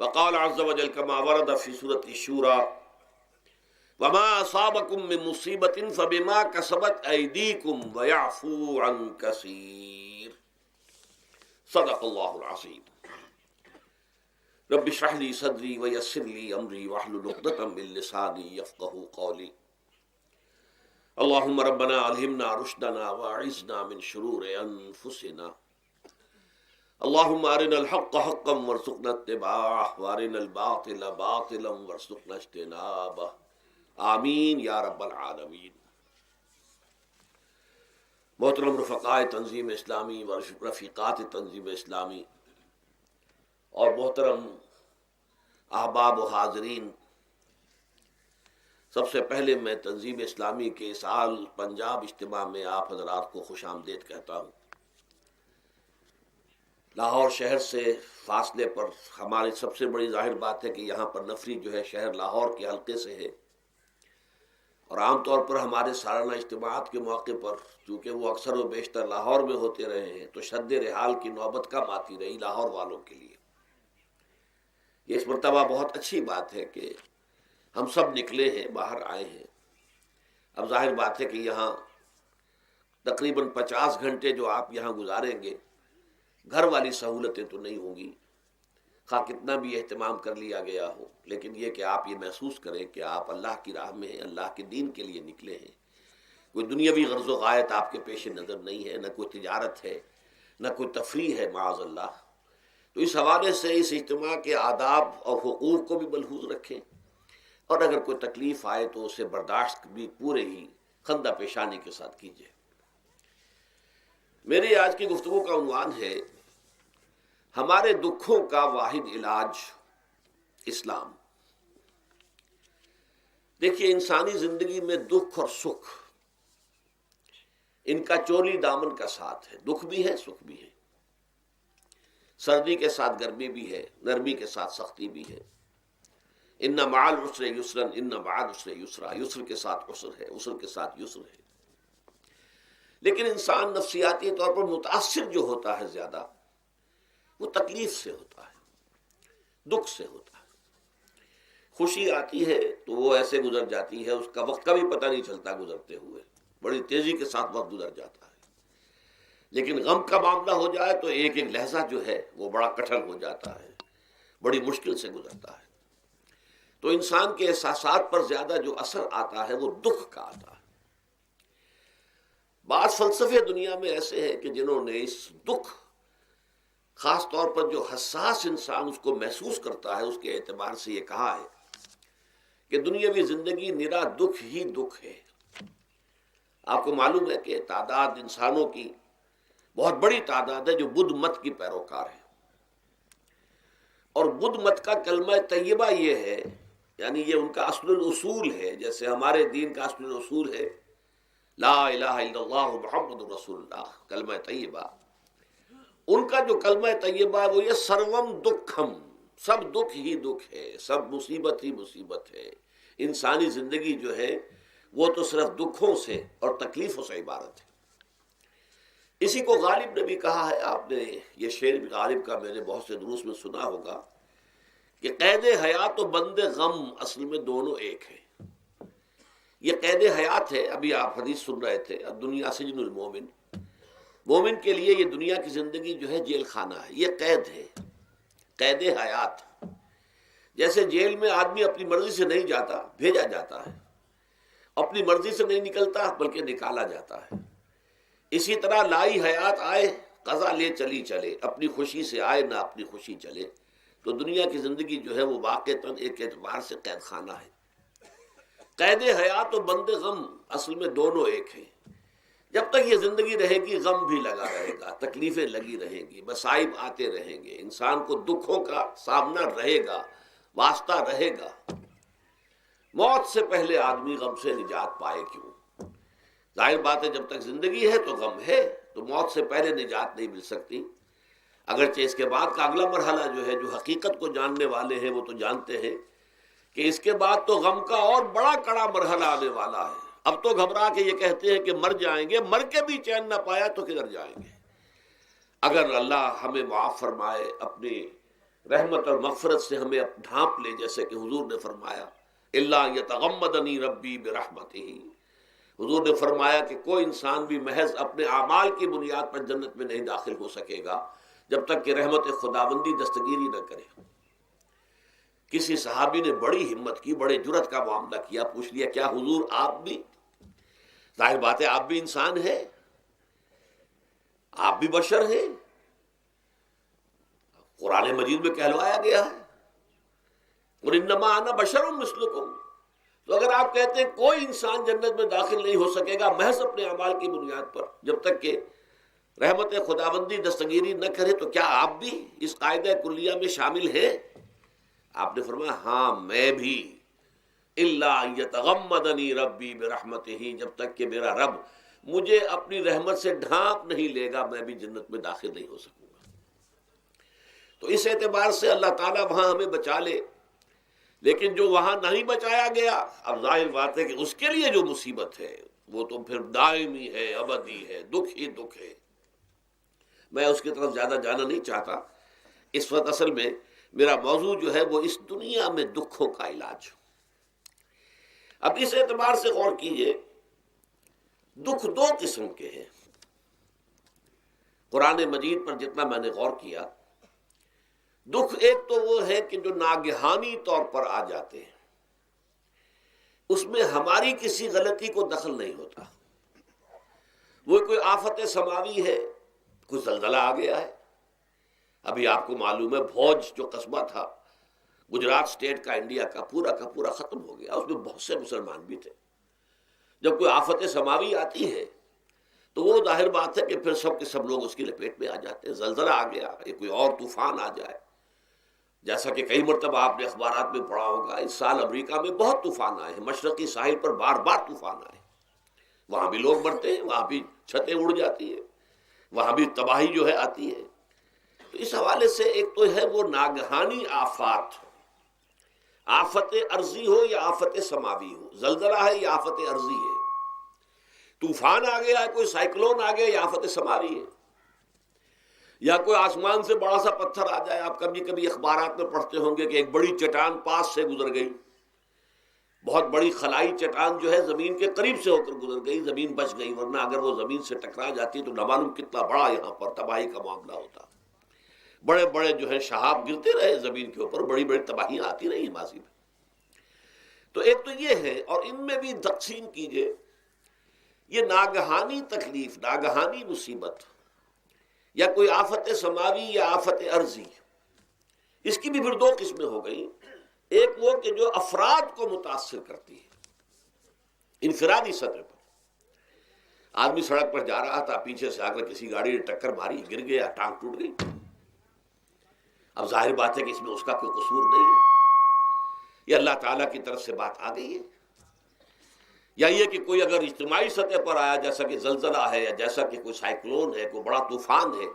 وقال عز وجل كما ورد في سورة الشورى وما أصابكم من مصيبة فبما كسبت أيديكم ويعفو عن كثير صدق الله العظيم. رب اشرح لي صدري ويسر لي أمري واحلل عقدة من لساني يفقهوا قولي. اللهم ربنا ألهمنا رشدنا وأعذنا من شرور أنفسنا. اللهم أرنا الحق حقا وارزقنا اتباعه وأرنا الباطل باطلا وارزقنا اجتنابه آمین یا رب العالمین. محترم رفقائے تنظیم اسلامی و رفیقات تنظیم اسلامی اور محترم احباب و حاضرین، سب سے پہلے میں تنظیم اسلامی کے اس سال پنجاب اجتماع میں آپ حضرات کو خوش آمدید کہتا ہوں. لاہور شہر سے فاصلے پر ہماری سب سے بڑی ظاہر بات ہے کہ یہاں پر نفری جو ہے شہر لاہور کے حلقے سے ہے، اور عام طور پر ہمارے سالانہ اجتماعات کے موقع پر چونکہ وہ اکثر و بیشتر لاہور میں ہوتے رہے ہیں تو شد رحال کی نوبت کم آتی رہی لاہور والوں کے لیے. یہ اس مرتبہ بہت اچھی بات ہے کہ ہم سب نکلے ہیں، باہر آئے ہیں. اب ظاہر بات ہے کہ یہاں تقریباً 50 گھنٹے جو آپ یہاں گزاریں گے، گھر والی سہولتیں تو نہیں ہوں گی، خواہ کتنا بھی اہتمام کر لیا گیا ہو، لیکن یہ کہ آپ یہ محسوس کریں کہ آپ اللہ کی راہ میں ہیں، اللہ کے دین کے لیے نکلے ہیں. کوئی دنیاوی غرض و غایت آپ کے پیش نظر نہیں ہے، نہ کوئی تجارت ہے، نہ کوئی تفریح ہے معاذ اللہ. تو اس حوالے سے اس اجتماع کے آداب اور حقوق کو بھی ملحوظ رکھیں، اور اگر کوئی تکلیف آئے تو اسے برداشت بھی پورے ہی خندہ پیشانی کے ساتھ کیجیے. میری آج کی گفتگو کا عنوان ہے ہمارے دکھوں کا واحد علاج اسلام. دیکھیے، انسانی زندگی میں دکھ اور سکھ ان کا چولی دامن کا ساتھ ہے. دکھ بھی ہے، سکھ بھی ہے، سردی کے ساتھ گرمی بھی ہے، نرمی کے ساتھ سختی بھی ہے. ان مع العسر یسرا ان مع العسر یسرا، یسر کے ساتھ عسر ہے، عسر کے ساتھ یسر ہے. لیکن انسان نفسیاتی طور پر متاثر جو ہوتا ہے زیادہ، وہ تکلیف سے ہوتا ہے، دکھ سے ہوتا ہے. خوشی آتی ہے تو وہ ایسے گزر جاتی ہے، اس کا وقت کا بھی پتہ نہیں چلتا، گزرتے ہوئے بڑی تیزی کے ساتھ وقت گزر جاتا ہے. لیکن غم کا معاملہ ہو جائے تو ایک ایک لحظہ جو ہے وہ بڑا کٹھن ہو جاتا ہے، بڑی مشکل سے گزرتا ہے. تو انسان کے احساسات پر زیادہ جو اثر آتا ہے وہ دکھ کا آتا ہے. بعض فلسفے دنیا میں ایسے ہیں کہ جنہوں نے اس دکھ، خاص طور پر جو حساس انسان اس کو محسوس کرتا ہے، اس کے اعتبار سے یہ کہا ہے کہ دنیاوی زندگی نرا دکھ ہی دکھ ہے. آپ کو معلوم ہے کہ تعداد انسانوں کی بہت بڑی تعداد ہے جو بدھ مت کی پیروکار ہے، اور بدھ مت کا کلمہ طیبہ یہ ہے، یعنی یہ ان کا اصل الاصول ہے. جیسے ہمارے دین کا اصل الاصول ہے لا الہ الا اللہ محمد رسول اللہ، کلمہ طیبہ. ان کا جو کلمہ طیبہ ہے وہ یہ سروم دکھم، سب دکھ ہی دکھ ہے، سب مصیبت ہی مصیبت ہے. انسانی زندگی جو ہے وہ تو صرف دکھوں سے اور تکلیفوں سے عبارت ہے. اسی کو غالب نے بھی کہا ہے، آپ نے یہ شعر بھی غالب کا میں نے بہت سے دروس میں سنا ہوگا کہ قید حیات و بند غم اصل میں دونوں ایک ہیں. یہ قید حیات ہے. ابھی آپ حدیث سن رہے تھے الدنیا سجن المومن، مومن کے لیے یہ دنیا کی زندگی جو ہے جیل خانہ ہے. یہ قید ہے، قید حیات. جیسے جیل میں آدمی اپنی مرضی سے نہیں جاتا، بھیجا جاتا ہے، اپنی مرضی سے نہیں نکلتا بلکہ نکالا جاتا ہے. اسی طرح لائی حیات آئے قضا لے چلی چلے، اپنی خوشی سے آئے نہ اپنی خوشی چلے. تو دنیا کی زندگی جو ہے وہ واقعتاً ایک اعتبار سے قید خانہ ہے. قید حیات و بند غم اصل میں دونوں ایک ہیں. جب تک یہ زندگی رہے گی غم بھی لگا رہے گا، تکلیفیں لگی رہیں گی، مصائب آتے رہیں گے، انسان کو دکھوں کا سامنا رہے گا، واسطہ رہے گا. موت سے پہلے آدمی غم سے نجات پائے کیوں؟ ظاہر بات ہے جب تک زندگی ہے تو غم ہے، تو موت سے پہلے نجات نہیں مل سکتی. اگرچہ اس کے بعد کا اگلا مرحلہ جو ہے، جو حقیقت کو جاننے والے ہیں وہ تو جانتے ہیں کہ اس کے بعد تو غم کا اور بڑا کڑا مرحلہ آنے والا ہے. اب تو گھبرا کے یہ کہتے ہیں کہ مر جائیں گے، مر کے بھی چین نہ پایا تو کدھر جائیں گے. اگر اللہ ہمیں معاف فرمائے، اپنی رحمت اور مغفرت سے ہمیں ڈھانپ لے، جیسے کہ حضور نے فرمایا الا یتغمدنی ربی برحمتہ، حضور نے فرمایا کہ کوئی انسان بھی محض اپنے اعمال کی بنیاد پر جنت میں نہیں داخل ہو سکے گا جب تک کہ رحمت خداوندی دستگیری نہ کرے۔ کسی صحابی نے بڑی ہمت کی، بڑے جرت کا معاملہ کیا، پوچھ لیا کیا حضور آپ بھی؟ ظاہر بات ہے آپ بھی انسان ہیں، آپ بھی بشر ہیں، قرآن مجید میں کہلوایا گیا ہے اور انما انا بشر مثلکم۔ تو اگر آپ کہتے ہیں کوئی انسان جنت میں داخل نہیں ہو سکے گا محض اپنے اعمال کی بنیاد پر جب تک کہ رحمت خداوندی دستگیری نہ کرے، تو کیا آپ بھی اس قاعدہ کلیہ میں شامل ہیں؟ آپ نے فرمایا ہاں میں بھی، الا یتغمدنی ربی برحمتہ، جب تک کہ میرا رب مجھے اپنی رحمت سے ڈھانپ نہیں لے گا میں بھی جنت میں داخل نہیں ہو سکوں گا۔ تو اس اعتبار سے اللہ تعالیٰ وہاں ہمیں بچا لے، لیکن جو وہاں نہیں بچایا گیا، اب ظاہر بات ہے کہ اس کے لیے جو مصیبت ہے وہ تو پھر دائمی ہے، ابدی ہے، دکھ ہی دکھ ہے۔ میں اس کی طرف زیادہ جانا نہیں چاہتا، اس وقت اصل میں میرا موضوع جو ہے وہ اس دنیا میں دکھوں کا علاج۔ اب اس اعتبار سے غور کیجئے، دکھ دو قسم کے ہیں۔ قرآن مجید پر جتنا میں نے غور کیا، دکھ ایک تو وہ ہے کہ جو ناگہانی طور پر آ جاتے ہیں، اس میں ہماری کسی غلطی کو دخل نہیں ہوتا۔ وہ کوئی آفت سماوی ہے، کوئی زلزلہ آ گیا ہے۔ ابھی آپ کو معلوم ہے بھوج جو قصبہ تھا گجرات اسٹیٹ کا، انڈیا کا پورا ختم ہو گیا، اس میں بہت سے مسلمان بھی تھے۔ جب کوئی آفت سماوی آتی ہے تو وہ ظاہر بات ہے کہ پھر سب کے سب لوگ اس کی لپیٹ میں آ جاتے ہیں۔ زلزلہ آ گیا، یا کوئی اور طوفان آ جائے، جیسا کہ کئی مرتبہ آپ نے اخبارات میں پڑھا ہوگا، اس سال امریکہ میں بہت طوفان آئے ہیں، مشرقی ساحل پر بار بار طوفان آئے، وہاں بھی لوگ مرتے ہیں، وہاں بھی چھتیں اڑ جاتی ہیں، وہاں بھی تباہی جو ہے آتی ہے۔ تو اس حوالے سے ایک تو ہے وہ ناگہانی آفات، آفت ارضی ہو یا آفت سماوی ہو، زلزلہ ہے یا آفت ارضی ہے، طوفان آ گیا ہے، کوئی سائیکلون آ گیا یا آفت سماوی ہے، یا کوئی آسمان سے بڑا سا پتھر آ جائے۔ آپ کبھی کبھی اخبارات میں پڑھتے ہوں گے کہ ایک بڑی چٹان پاس سے گزر گئی، بہت بڑی خلائی چٹان جو ہے زمین کے قریب سے ہو کر گزر گئی، زمین بچ گئی، ورنہ اگر وہ زمین سے ٹکرا جاتی تو نہ معلوم کتنا بڑا یہاں پر تباہی کا معاملہ ہوتا۔ بڑے بڑے جو ہے شہاب گرتے رہے زمین کے اوپر، بڑی بڑی تباہیاں آتی رہی ماضی میں۔ تو ایک تو یہ ہے، اور ان میں بھی تقسیم کیجئے، یہ ناگہانی تکلیف، ناگہانی مصیبت، یا کوئی آفت سماوی یا آفت ارضی، اس کی بھی پھر دو قسمیں ہو گئی۔ ایک وہ کہ جو افراد کو متاثر کرتی ہے انفرادی سطح پر، آدمی سڑک پر جا رہا تھا، پیچھے سے آ کر کسی گاڑی نے ٹکر ماری، گر گیا، ٹانگ ٹوٹ گئی۔ اب ظاہر بات ہے کہ اس میں اس کا کوئی قصور نہیں ہے، یہ اللہ تعالیٰ کی طرف سے بات آ گئی ہے۔ یا یہ کہ کوئی اگر اجتماعی سطح پر آیا، جیسا کہ زلزلہ ہے، یا جیسا کہ کوئی سائیکلون ہے، کوئی بڑا طوفان ہے،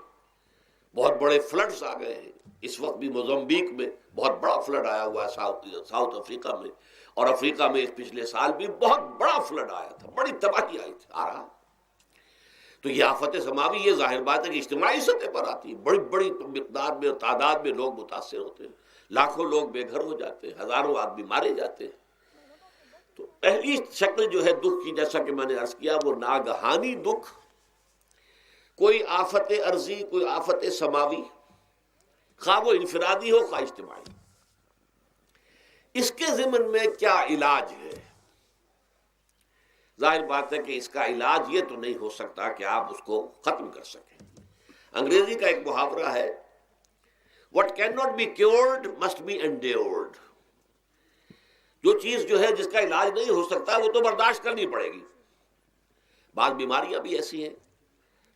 بہت بڑے فلڈز آ گئے ہیں۔ اس وقت بھی موزمبیق میں بہت بڑا فلڈ آیا ہوا ہے، ساؤتھ افریقہ میں، اور افریقہ میں پچھلے سال بھی بہت بڑا فلڈ آیا تھا، بڑی تباہی آئی تھی، آ رہا۔ تو یہ آفت سماوی، یہ ظاہر بات ہے کہ اجتماعی سطح پر آتی ہے، بڑی بڑی مقدار میں اور تعداد میں لوگ متاثر ہوتے ہیں، لاکھوں لوگ بے گھر ہو جاتے ہیں، ہزاروں آدمی مارے جاتے ہیں۔ تو پہلی شکل جو ہے دکھ کی، جیسا کہ میں نے عرض کیا، وہ ناگہانی دکھ، کوئی آفت ارضی، کوئی آفت سماوی، خواہ وہ انفرادی ہو خواہ اجتماعی۔ اس کے ضمن میں کیا علاج ہے؟ ظاہر بات ہے کہ اس کا علاج یہ تو نہیں ہو سکتا کہ آپ اس کو ختم کر سکیں۔ انگریزی کا ایک محاورہ ہے، what cannot be cured must be endured۔ جو چیز جو ہے جس کا علاج نہیں ہو سکتا وہ تو برداشت کرنی پڑے گی۔ بعض بیماریاں بھی ایسی ہیں،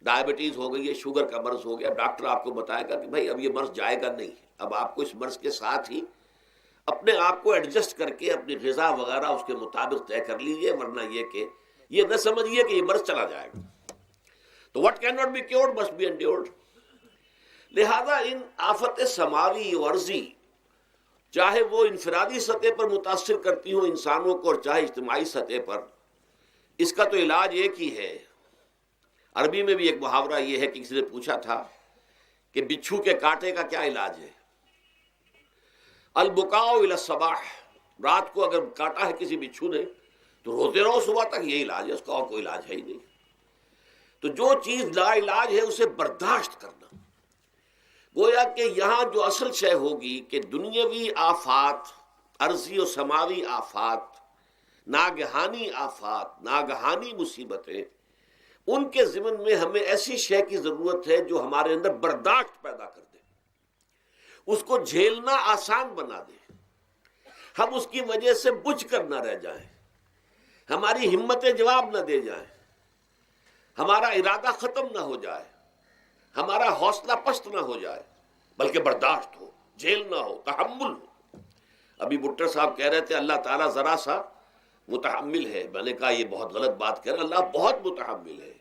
ڈائبٹیز ہو گئی ہے، شوگر کا مرض ہو گیا، ڈاکٹر آپ کو بتائے گا کہ بھائی اب یہ مرض جائے گا نہیں، اب آپ کو اس مرض کے ساتھ ہی اپنے آپ کو ایڈجسٹ کر کے اپنی غذا وغیرہ اس کے مطابق طے کر لیجیے، ورنہ یہ کہ یہ نہ سمجھیے کہ یہ مرض چلا جائے گا۔ تو what cannot be cured must be endured۔ لہذا ان آفت سماوی و ارضی، چاہے وہ انفرادی سطح پر متاثر کرتی ہوں انسانوں کو، اور چاہے اجتماعی سطح پر، اس کا تو علاج ایک ہی ہے۔ عربی میں بھی ایک محاورہ یہ ہے کہ کسی نے پوچھا تھا کہ بچھو کے کانٹے کا کیا علاج ہے؟ البکاء الی الصباح، رات کو اگر کاٹا ہے کسی بچھو نے تو روتے رہو صبح تک، یہ علاج ہے، اس کا اور کوئی علاج ہے ہی نہیں۔ تو جو چیز لا علاج ہے اسے برداشت کرنا، گویا کہ یہاں جو اصل شے ہوگی کہ دنیاوی آفات، عرضی و سماوی آفات، ناگہانی آفات، ناگہانی مصیبتیں، ان کے ضمن میں ہمیں ایسی شے کی ضرورت ہے جو ہمارے اندر برداشت پیدا کر دے، اس کو جھیلنا آسان بنا دے، ہم اس کی وجہ سے بجھ کر نہ رہ جائیں، ہماری ہمتیں جواب نہ دے جائیں، ہمارا ارادہ ختم نہ ہو جائے، ہمارا حوصلہ پست نہ ہو جائے، بلکہ برداشت ہو، جھیلنا ہو، تحمل ہو۔ ابھی بٹر صاحب کہہ رہے تھے اللہ تعالیٰ ذرا سا متحمل ہے، میں نے کہا یہ بہت غلط بات کہہ رہے، اللہ بہت متحمل ہے۔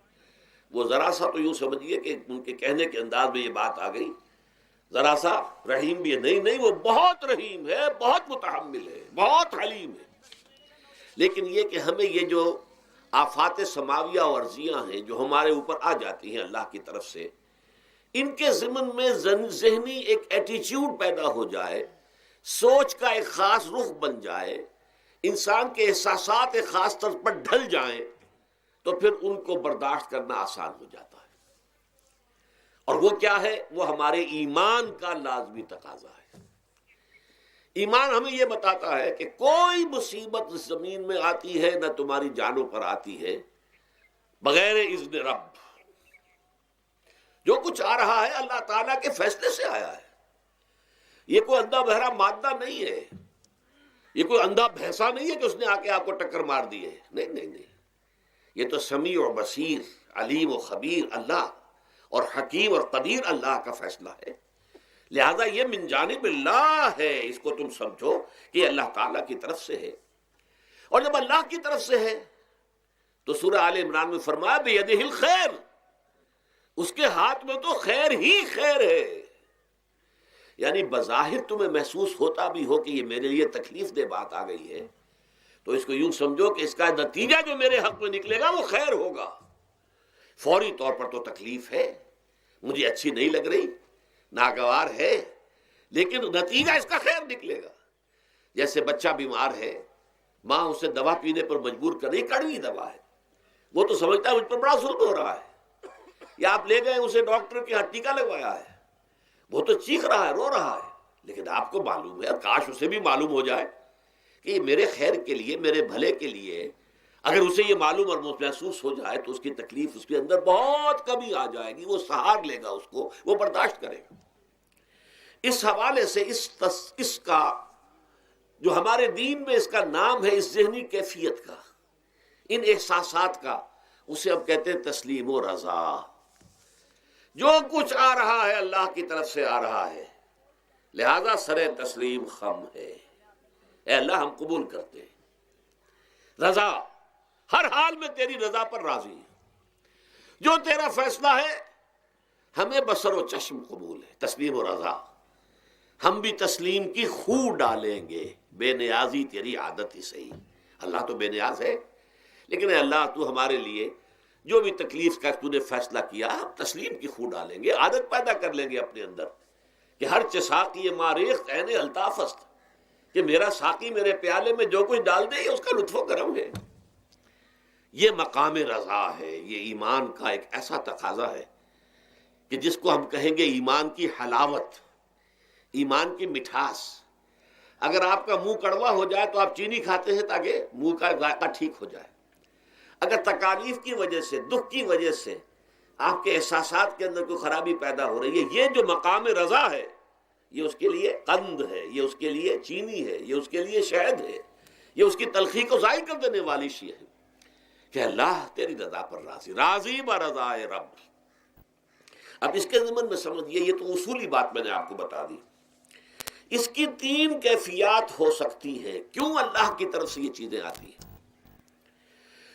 وہ ذرا سا تو یوں سمجھیے کہ ان کے کہنے کے انداز میں یہ بات آ گئی، ذرا سا رحیم بھی ہے، نہیں نہیں، وہ بہت رحیم ہے، بہت متحمل ہے، بہت حلیم ہے۔ لیکن یہ کہ ہمیں یہ جو آفات سماویہ اور عرضیاں ہیں جو ہمارے اوپر آ جاتی ہیں اللہ کی طرف سے، ان کے ضمن میں ذہنی ایک ایٹیچیوڈ پیدا ہو جائے، سوچ کا ایک خاص رخ بن جائے، انسان کے احساسات ایک خاص طرز پر ڈھل جائیں، تو پھر ان کو برداشت کرنا آسان ہو جاتا ہے۔ اور وہ کیا ہے؟ وہ ہمارے ایمان کا لازمی تقاضا ہے۔ ایمان ہمیں یہ بتاتا ہے کہ کوئی مصیبت اس زمین میں آتی ہے نہ تمہاری جانوں پر آتی ہے بغیر اذن رب۔ جو کچھ آ رہا ہے اللہ تعالیٰ کے فیصلے سے آیا ہے، یہ کوئی اندھا بہرا مادہ نہیں ہے، یہ کوئی اندھا بھینسا نہیں ہے کہ اس نے آ کے آپ کو ٹکر مار دی ہے، نہیں نہیں نہیں، یہ تو سمیع و بصیر، علیم و خبیر اللہ اور حکیم اور قدیر اللہ کا فیصلہ ہے۔ لہذا یہ من جانب اللہ ہے، اس کو تم سمجھو کہ اللہ تعالیٰ کی طرف سے ہے۔ اور جب اللہ کی طرف سے ہے تو سورہ آل عمران میں فرمایا بیدہ الخیر، اس کے ہاتھ میں تو خیر ہی خیر ہے۔ یعنی بظاہر تمہیں محسوس ہوتا بھی ہو کہ یہ میرے لیے تکلیف دہ بات آ گئی ہے، تو اس کو یوں سمجھو کہ اس کا نتیجہ جو میرے حق میں نکلے گا وہ خیر ہوگا۔ فوری طور پر تو تکلیف ہے، مجھے اچھی نہیں لگ رہی، ناگوار ہے، لیکن نتیجہ اس کا خیر نکلے گا۔ جیسے بچہ بیمار ہے، ماں اسے دوا پینے پر مجبور کر رہی، کڑوی دوا ہے، وہ تو سمجھتا ہے مجھ پر بڑا ظلم ہو رہا ہے، یا آپ لے گئے اسے ڈاکٹر کے ہاں ٹیکا لگوایا ہے، وہ تو چیخ رہا ہے، رو رہا ہے، لیکن آپ کو معلوم ہے، اور کاش اسے بھی معلوم ہو جائے کہ یہ میرے خیر کے لیے، میرے بھلے کے لیے، اگر اسے یہ معلوم اور محسوس ہو جائے تو اس کی تکلیف اس کے اندر بہت کمی آ جائے گی، وہ سہار لے گا اس کو، وہ برداشت کرے گا۔ اس حوالے سے اس کا جو ہمارے دین میں اس کا نام ہے، اس ذہنی کیفیت کا، ان احساسات کا، اسے ہم کہتے ہیں تسلیم و رضا۔ جو کچھ آ رہا ہے اللہ کی طرف سے آ رہا ہے، لہذا سر تسلیم خم ہے، اے اللہ ہم قبول کرتے ہیں، رضا، ہر حال میں تیری رضا پر راضی ہے، جو تیرا فیصلہ ہے ہمیں بصر و چشم قبول ہے، تسلیم و رضا۔ ہم بھی تسلیم کی خو ڈالیں گے، بے نیازی تیری عادت ہی صحیح۔ اللہ تو بے نیاز ہے، لیکن اے اللہ تو ہمارے لیے جو بھی تکلیف کا تو نے فیصلہ کیا، ہم تسلیم کی خو ڈالیں گے، عادت پیدا کر لیں گے اپنے اندر کہ ہر چساقی ماریخت عین الطاف است، کہ میرا ساقی میرے پیالے میں جو کچھ ڈال دے یہ اس کا لطف و کرم ہے۔ یہ مقام رضا ہے، یہ ایمان کا ایک ایسا تقاضا ہے کہ جس کو ہم کہیں گے ایمان کی حلاوت، ایمان کی مٹھاس۔ اگر آپ کا منہ کڑوا ہو جائے تو آپ چینی کھاتے ہیں تاکہ منہ کا ذائقہ ٹھیک ہو جائے۔ اگر تکالیف کی وجہ سے، دکھ کی وجہ سے آپ کے احساسات کے اندر کوئی خرابی پیدا ہو رہی ہے، یہ جو مقام رضا ہے یہ اس کے لیے قند ہے، یہ اس کے لیے چینی ہے، یہ اس کے لیے شہد ہے، یہ اس کی تلخی کو ظاہر کر دینے والی شیء ہے کہ اللہ تیری رضا پر راضی، راضی برضائے رب۔ اب اس کے ضمن میں سمجھئے، یہ تو اصولی بات میں نے آپ کو بتا دی، اس کی تین کیفیات ہو سکتی ہے کیوں اللہ کی طرف سے یہ چیزیں آتی ہیں۔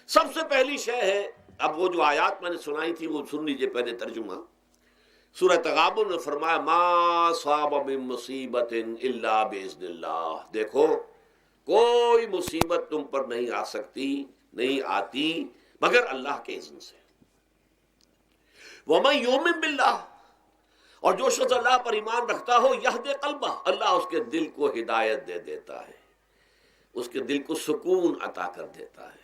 سب سے پہلی شے ہے، اب وہ جو آیات میں نے سنائی تھی وہ سن لیجئے پہلے ترجمہ۔ سورہ تغابن میں فرمایا ما صاب من مصیبت الا باذن اللہ، دیکھو کوئی مصیبت تم پر نہیں آ سکتی، نہیں آتی مگر اللہ کے اذن سے۔ ومن یؤمن باللہ، اور جو شخص اللہ پر ایمان رکھتا ہو یہد قلبہ، اللہ اس کے دل کو ہدایت دے دیتا ہے، اس کے دل کو سکون عطا کر دیتا ہے،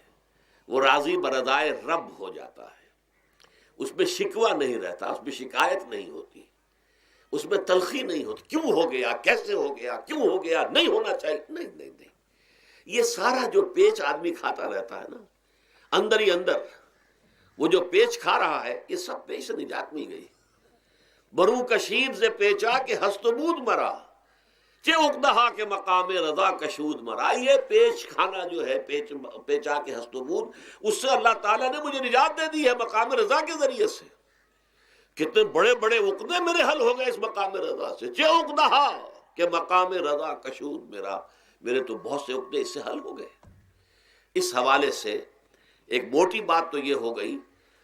وہ راضی برضائے رب ہو جاتا ہے، اس میں شکوہ نہیں رہتا، اس میں شکایت نہیں ہوتی، اس میں تلخی نہیں ہوتی، کیوں ہو گیا، کیسے ہو گیا، کیوں ہو گیا، نہیں ہونا چاہیے، نہیں نہیں نہیں۔ یہ سارا جو پیچ آدمی کھاتا رہتا ہے نا اندر ہی اندر، وہ جو پیچ کھا رہا ہے، یہ سب پیچ سے نجات مل گئی۔ برو کشید سے پیچا کہ ہست بود مرا، چے اقدہا کے مقام رضا کشود مرا۔ یہ پیچ کھانا جو ہے، پیچا کے ہست بود، اس سے اللہ تعالیٰ نے مجھے نجات دے دی ہے مقام رضا کے ذریعے سے۔ کتنے بڑے بڑے عقدے میرے حل ہو گئے اس مقام رضا سے، چے عقدہا کہ مقام رضا کشود میرا، میرے تو بہت سے عقدے اس سے حل ہو گئے۔ اس حوالے سے ایک موٹی بات تو یہ ہو گئی،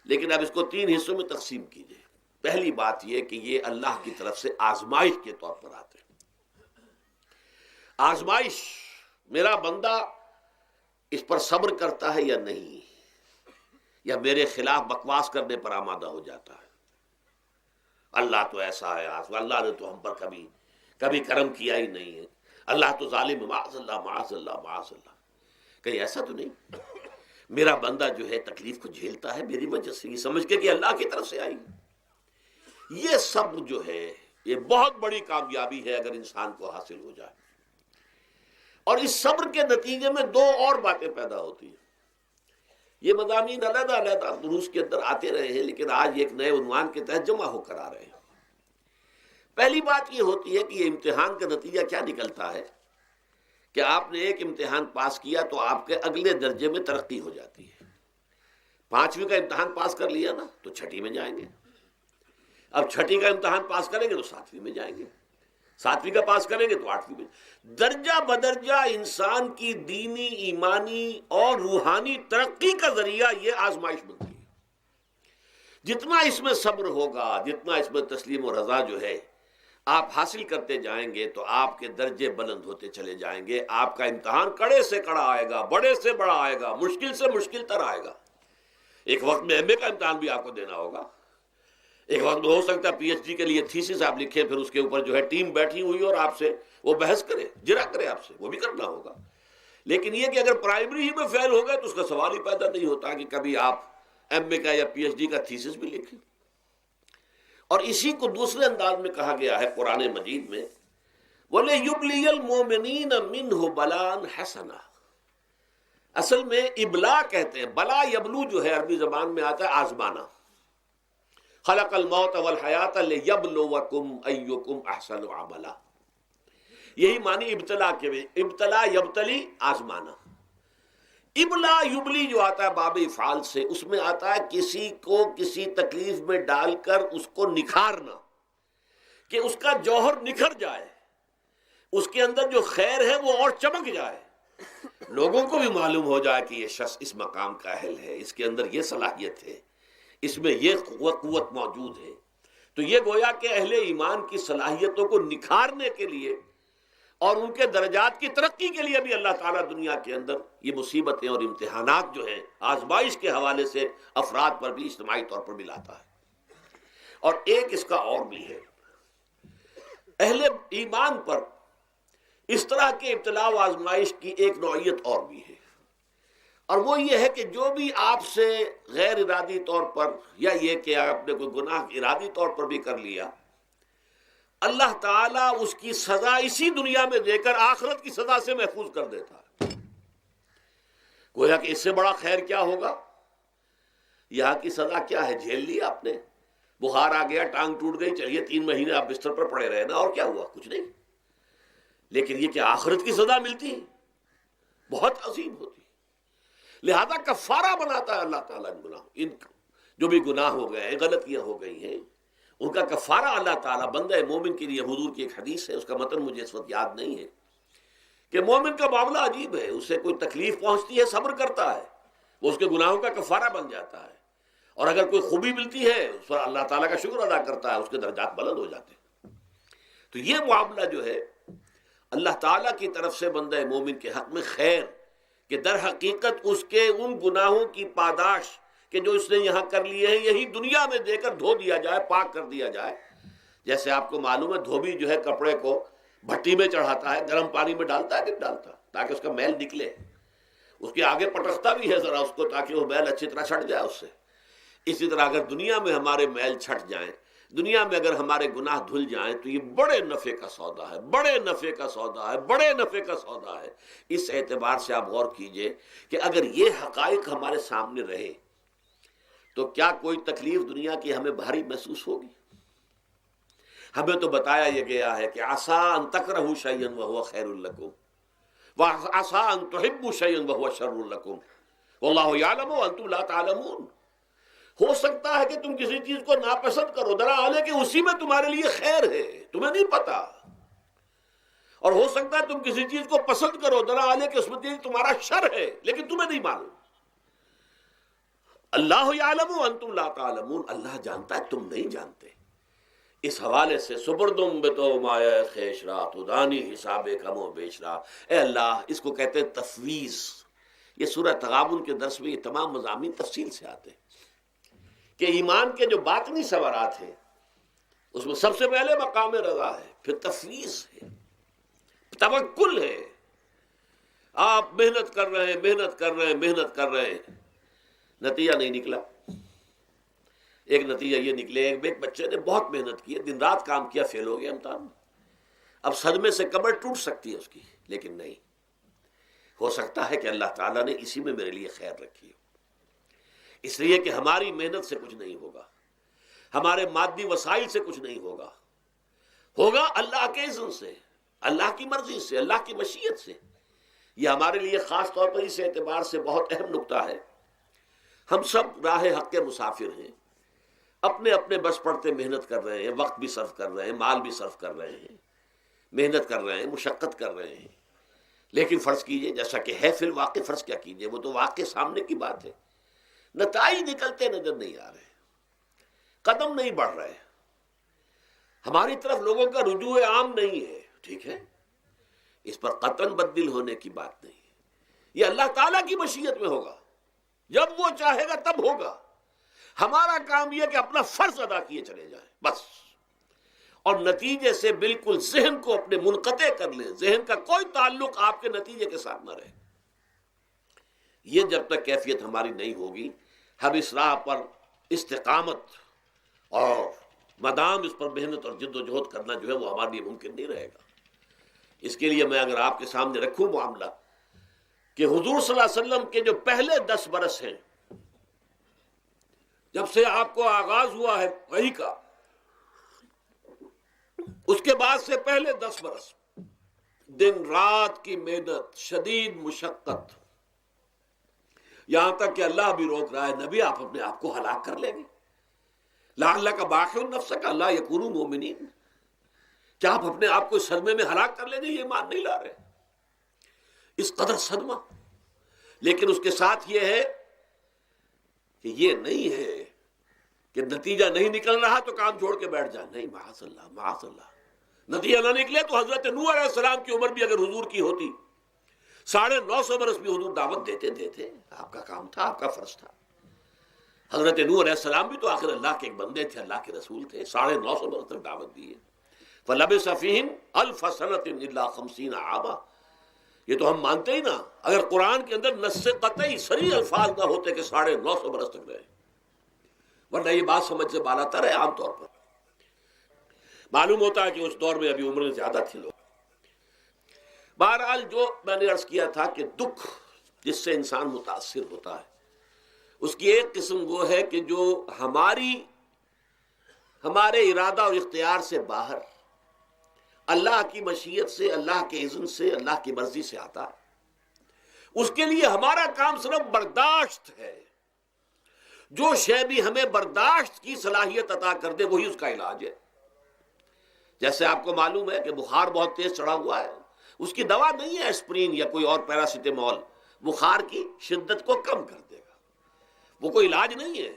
لیکن اب اس کو 3 حصوں میں تقسیم کیجئے۔ پہلی بات یہ کہ یہ اللہ کی طرف سے آزمائش کے طور پر آتے ہیں۔ آزمائش، میرا بندہ اس پر صبر کرتا ہے یا نہیں، یا میرے خلاف بکواس کرنے پر آمادہ ہو جاتا ہے۔ اللہ تو ایسا ہے، اللہ نے تو ہم پر کبھی کرم کیا ہی نہیں ہے، اللہ تو ظالم، معاذ اللہ معاذ اللہ معاذ اللہ۔ کہیں ایسا تو نہیں، میرا بندہ جو ہے تکلیف کو جھیلتا ہے میری وجہ سے، یہ سمجھ کے کہ اللہ کی طرف سے آئی۔ یہ سب جو ہے یہ بہت بڑی کامیابی ہے اگر انسان کو حاصل ہو جائے۔ اور اس صبر کے نتیجے میں 2 اور باتیں پیدا ہوتی ہیں۔ یہ مضامین علیحدہ علیحدہ دروس کے اندر آتے رہے ہیں، لیکن آج ایک نئے عنوان کے تحت جمع ہو کر آ رہے ہیں۔ پہلی بات یہ ہوتی ہے کہ یہ امتحان کا نتیجہ کیا نکلتا ہے کہ آپ نے ایک امتحان پاس کیا تو آپ کے اگلے درجے میں ترقی ہو جاتی ہے۔ 5ویں کا امتحان پاس کر لیا نا تو 6ٹھی میں جائیں گے، اب 6ٹھی کا امتحان پاس کریں گے تو 7ویں میں جائیں گے، 7ویں کا پاس کریں گے تو 8ویں میں۔ درجہ بدرجہ انسان کی دینی، ایمانی اور روحانی ترقی کا ذریعہ یہ آزمائش بنتی ہے۔ جتنا اس میں صبر ہوگا، جتنا اس میں تسلیم و رضا جو ہے آپ حاصل کرتے جائیں گے تو آپ کے درجے بلند ہوتے چلے جائیں گے۔ آپ کا امتحان کڑے سے کڑا آئے گا، بڑے سے بڑا آئے گا، مشکل سے مشکل تر آئے گا۔ ایک وقت میں ایم اے کا امتحان بھی آپ کو دینا ہوگا، ایک وقت میں ہو سکتا ہے پی ایچ ڈی کے لیے تھیسس آپ لکھیں، پھر اس کے اوپر جو ہے ٹیم بیٹھی ہوئی اور آپ سے وہ بحث کرے، جرا کرے آپ سے، وہ بھی کرنا ہوگا۔ لیکن یہ کہ اگر پرائمری ہی میں فیل ہو گئے تو اس کا سوال ہی پیدا نہیں ہوتا کہ کبھی آپ ایم اے کا یا پی ایچ ڈی کا تھیسس بھی لکھیں۔ اور اسی کو دوسرے انداز میں کہا گیا ہے قرآن مجید میں، وَلِيُبْلِيَ الْمُؤْمِنِينَ مِنْهُ بَلَاءً حَسَنًا۔ اصل میں ابلا کہتے ہیں، بلا یبلو جو ہے عربی زبان میں آتا ہے آزمانا۔ خلق الموت والحیات لیبلوکم ایکم احسن عملا، یہی معنی ابتلا کے میں، ابتلا یبتلی آزمانا۔ ابلا یبلی جو آتا ہے باب افعال سے، اس میں آتا ہے کسی کو کسی تکلیف میں ڈال کر اس کو نکھارنا، کہ اس کا جوہر نکھر جائے، اس کے اندر جو خیر ہے وہ اور چمک جائے، لوگوں کو بھی معلوم ہو جائے کہ یہ شخص اس مقام کا اہل ہے، اس کے اندر یہ صلاحیت ہے، اس میں یہ قوت موجود ہے۔ تو یہ گویا کہ اہل ایمان کی صلاحیتوں کو نکھارنے کے لیے اور ان کے درجات کی ترقی کے لیے بھی اللہ تعالیٰ دنیا کے اندر یہ مصیبتیں اور امتحانات جو ہیں آزمائش کے حوالے سے افراد پر بھی اجتماعی طور پر بھی لاتا ہے۔ اور ایک اس کا اور بھی ہے، اہل ایمان پر اس طرح کے ابتلاء و آزمائش کی ایک نوعیت اور بھی ہے، اور وہ یہ ہے کہ جو بھی آپ سے غیر ارادی طور پر، یا یہ کہ آپ نے کوئی گناہ ارادی طور پر بھی کر لیا، اللہ تعالیٰ اس کی سزا اسی دنیا میں دے کر آخرت کی سزا سے محفوظ کر دیتا ہے۔ گویا کہ اس سے بڑا خیر کیا ہوگا؟ یہاں کی سزا کیا ہے؟ جھیل لی آپ نے، بخار آ گیا، ٹانگ ٹوٹ گئی، چلیے 3 مہینے آپ بستر پر پڑے رہے نا، اور کیا ہوا؟ کچھ نہیں۔ لیکن یہ کہ آخرت کی سزا ملتی بہت عظیم ہوتی، لہذا کفارہ بناتا ہے اللہ تعالیٰ ان گناہوں، ان جو بھی گناہ ہو گئے ہیں، غلطیاں ہو گئی ہیں، ان کا کفارہ اللہ تعالیٰ بندہ مومن کے لیے۔ حضور کی ایک حدیث ہے، اس کا متن مجھے اس وقت یاد نہیں ہے، کہ مومن کا معاملہ عجیب ہے، اسے کوئی تکلیف پہنچتی ہے صبر کرتا ہے، وہ اس کے گناہوں کا کفارہ بن جاتا ہے، اور اگر کوئی خوبی ملتی ہے اس پر اللہ تعالیٰ کا شکر ادا کرتا ہے، اس کے درجات بلند ہو جاتے ہیں۔ تو یہ معاملہ جو ہے اللہ تعالیٰ کی طرف سے بندہ مومن کے حق میں خیر، کہ در حقیقت اس کے ان گناہوں کی پاداش کہ جو اس نے یہاں کر لیے ہیں، یہی دنیا میں دے کر دھو دیا جائے، پاک کر دیا جائے، جیسے آپ کو معلوم ہے دھوبی جو ہے کپڑے کو بھٹی میں چڑھاتا ہے، گرم پانی میں ڈالتا ہے کہ نہیں ڈالتا، تاکہ اس کا میل نکلے، اس کے آگے پٹکتا بھی ہے ذرا اس کو تاکہ وہ میل اچھی طرح چھٹ جائے اس سے۔ اسی طرح اگر دنیا میں ہمارے میل چھٹ جائیں، دنیا میں اگر ہمارے گناہ دھل جائیں تو یہ بڑے نفع کا سودا ہے، بڑے نفع کا سودا ہے، بڑے نفع کا سودا ہے۔ اس اعتبار سے آپ غور کیجئے کہ اگر یہ حقائق ہمارے سامنے رہے تو کیا کوئی تکلیف دنیا کی ہمیں بھاری محسوس ہوگی؟ ہمیں تو بتایا یہ گیا ہے کہ عسیٰ ان تکرہوا شیئا وہو خیر لکم وعسیٰ ان تحبوا شیئا وہو شر لکم واللہ یعلم وانتم لا تعلمون۔ ہو سکتا ہے کہ تم کسی چیز کو ناپسند کرو، دراصل کہ اسی میں تمہارے لیے خیر ہے، تمہیں نہیں پتا، اور ہو سکتا ہے تم کسی چیز کو پسند کرو، دراصل کہ اس میں تمہارا شر ہے لیکن تمہیں نہیں معلوم۔ اللہ یعلم وانتم لا تعلمون، اللہ جانتا ہے تم نہیں جانتے۔ اس حوالے سے سپردم بتو مایا خیش را تو دانی حساب کم و بیش را، اے اللہ، اس کو کہتے ہیں تفویض۔ یہ سورہ تغابن کے درس میں یہ تمام مضامین تفصیل سے آتے ہیں کہ ایمان کے جو باطنی ثمرات ہیں اس میں سب سے پہلے مقام رضا ہے، پھر تفویض ہے، توکل ہے۔ آپ محنت کر رہے ہیں، محنت کر رہے ہیں، محنت کر رہے ہیں، نتیجہ نہیں نکلا۔ ایک نتیجہ یہ نکلے، ایک بچے نے بہت محنت کی، دن رات کام کیا، فیل ہو گیا امتحان میں۔ اب صدمے سے کمر ٹوٹ سکتی ہے اس کی، لیکن نہیں، ہو سکتا ہے کہ اللہ تعالیٰ نے اسی میں میرے لیے خیر رکھی ہو۔ اس لیے کہ ہماری محنت سے کچھ نہیں ہوگا، ہمارے مادی وسائل سے کچھ نہیں ہوگا، ہوگا اللہ کے اذن سے، اللہ کی مرضی سے، اللہ کی مشیت سے۔ یہ ہمارے لیے خاص طور پر اس اعتبار سے بہت اہم نکتہ ہے، ہم سب راہ حق کے مسافر ہیں، اپنے اپنے بس پڑتے محنت کر رہے ہیں، وقت بھی صرف کر رہے ہیں، مال بھی صرف کر رہے ہیں، محنت کر رہے ہیں، مشقت کر رہے ہیں، لیکن فرض کیجئے جیسا کہ ہے فی الواقع، فرض کیا کیجئے، وہ تو واقع سامنے کی بات ہے، نتائج نکلتے نظر نہیں آ رہے، قدم نہیں بڑھ رہے، ہماری طرف لوگوں کا رجوع عام نہیں ہے، ٹھیک ہے، اس پر قطعاً بدل ہونے کی بات نہیں ہے، یہ اللہ تعالیٰ کی مشیت میں ہوگا، جب وہ چاہے گا تب ہوگا۔ ہمارا کام یہ کہ اپنا فرض ادا کیے چلے جائیں بس، اور نتیجے سے بالکل ذہن کو اپنے منقطع کر لیں، ذہن کا کوئی تعلق آپ کے نتیجے کے ساتھ نہ رہے۔ یہ جب تک کیفیت ہماری نہیں ہوگی، ہم اس راہ پر استقامت اور مدام اس پر محنت اور جد و جہد کرنا جو ہے وہ ہمارے لیے ممکن نہیں رہے گا۔ اس کے لیے میں اگر آپ کے سامنے رکھوں معاملہ کہ حضور صلی اللہ علیہ وسلم کے جو پہلے 10 برس ہیں، جب سے آپ کو آغاز ہوا ہے وحی کا، اس کے بعد سے پہلے 10 برس دن رات کی محنت، شدید مشقت، یہاں تک کہ اللہ بھی روک رہا ہے، نبی آپ اپنے آپ کو ہلاک کر لیں گے، لعلک باخع نفسک الا یکونوا مؤمنین، کیا آپ اپنے آپ کو اس صدمے میں ہلاک کر لیں گے؟ یہ ایمان نہیں لا رہے، اس قدر صدمہ۔ لیکن اس کے ساتھ یہ ہے کہ یہ نہیں ہے کہ نتیجہ نہیں نکل رہا تو کام چھوڑ کے بیٹھ جائیں، نہیں، معاذ اللہ، معاذ اللہ۔ نتیجہ نہ نکلے تو حضرت نوح علیہ السلام کی عمر بھی اگر حضور کی ہوتی، 950 برس بھی حضور دعوت دیتے تھے، آپ کا کام تھا، آپ کا فرض تھا۔ حضرت نوح علیہ السلام بھی تو آخر اللہ کے ایک بندے تھے، اللہ کے رسول تھے، 950 برس تک دعوت دی ہے۔ فَلَبِثَ فِيهِمْ أَلْفَ سَنَةٍ إِلَّا 50 عاما، یہ تو ہم مانتے ہی نا، اگر قرآن کے اندر نص قطعی صریح الفاظ نہ ہوتے کہ 950 برس تک رہے، ورنہ یہ بات سمجھ سے بالا تر ہے۔ عام طور پر معلوم ہوتا ہے کہ اس دور میں ابھی عمریں زیادہ تھی لوگ۔ بہرحال جو میں نے عرض کیا تھا کہ دکھ جس سے انسان متاثر ہوتا ہے، اس کی ایک قسم وہ ہے کہ جو ہمارے ارادہ اور اختیار سے باہر، اللہ کی مشیت سے، اللہ کے اذن سے، اللہ کی مرضی سے آتا ہے۔ اس کے لیے ہمارا کام صرف برداشت ہے۔ جو شے بھی ہمیں برداشت کی صلاحیت عطا کر دے وہی اس کا علاج ہے۔ جیسے آپ کو معلوم ہے کہ بخار بہت تیز چڑھا ہوا ہے، اس کی دوا نہیں ہے اسپرین یا کوئی اور پیراسیٹامول، بخار کی شدت کو کم کر دے گا، وہ کوئی علاج نہیں ہے۔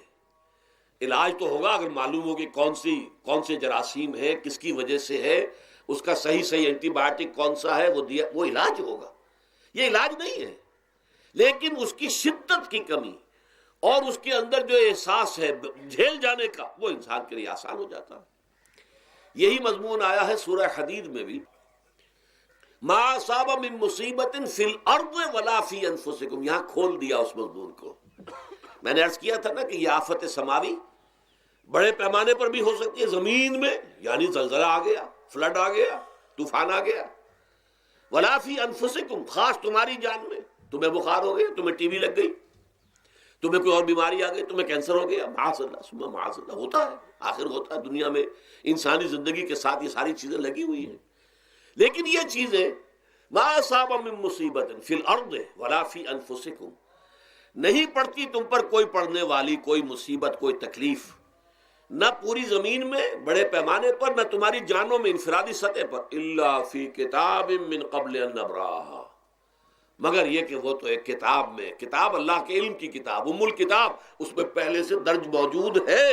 علاج تو ہوگا اگر معلوم ہو کہ کون سے جراثیم ہے، کس کی وجہ سے ہے، اس کا صحیح اینٹی بائیوٹک کون سا ہے، وہ علاج ہوگا۔ یہ علاج نہیں ہے، لیکن اس کی شدت کی کمی اور اس کے اندر جو احساس ہے جھیل جانے کا، وہ انسان کے لیے آسان ہو جاتا ہے۔ یہی مضمون آیا ہے سورہ حدید میں بھی، ما اصاب من مصیبت فی الارض ولا فی انفسکم، یہاں کھول دیا اس مضمون کو۔ میں نے عرض کیا تھا نا کہ یہ آفت سماوی بڑے پیمانے پر بھی ہو سکتی ہے، زمین میں یعنی زلزلہ آ گیا، فلڈ آ گیا، طوفان آ گیا، ولا فی انفسکم، خاص تمہاری جان میں، تمہیں بخار ہو گیا، تمہیں ٹی وی لگ گئی، تمہیں کوئی اور بیماری آ گئی، تمہیں کینسر ہو گیا، معاذ اللہ ثم معاذ اللہ، ہوتا ہے، آخر ہوتا ہے، دنیا میں انسانی زندگی کے ساتھ یہ ساری چیزیں لگی ہوئی ہیں۔ لیکن یہ چیزیں ما اصاب من مصیبت فی الارض ولا فی انفسکم، نہیں پڑتی تم پر کوئی پڑنے والی کوئی مصیبت، کوئی تکلیف، نہ پوری زمین میں بڑے پیمانے پر، نہ تمہاری جانوں میں انفرادی سطح پر، الا فی کتاب من قبل ان نبراہا، مگر یہ کہ وہ تو ایک کتاب میں، کتاب اللہ کے علم کی کتاب، ام الکتاب، اس میں پہلے سے درج موجود ہے۔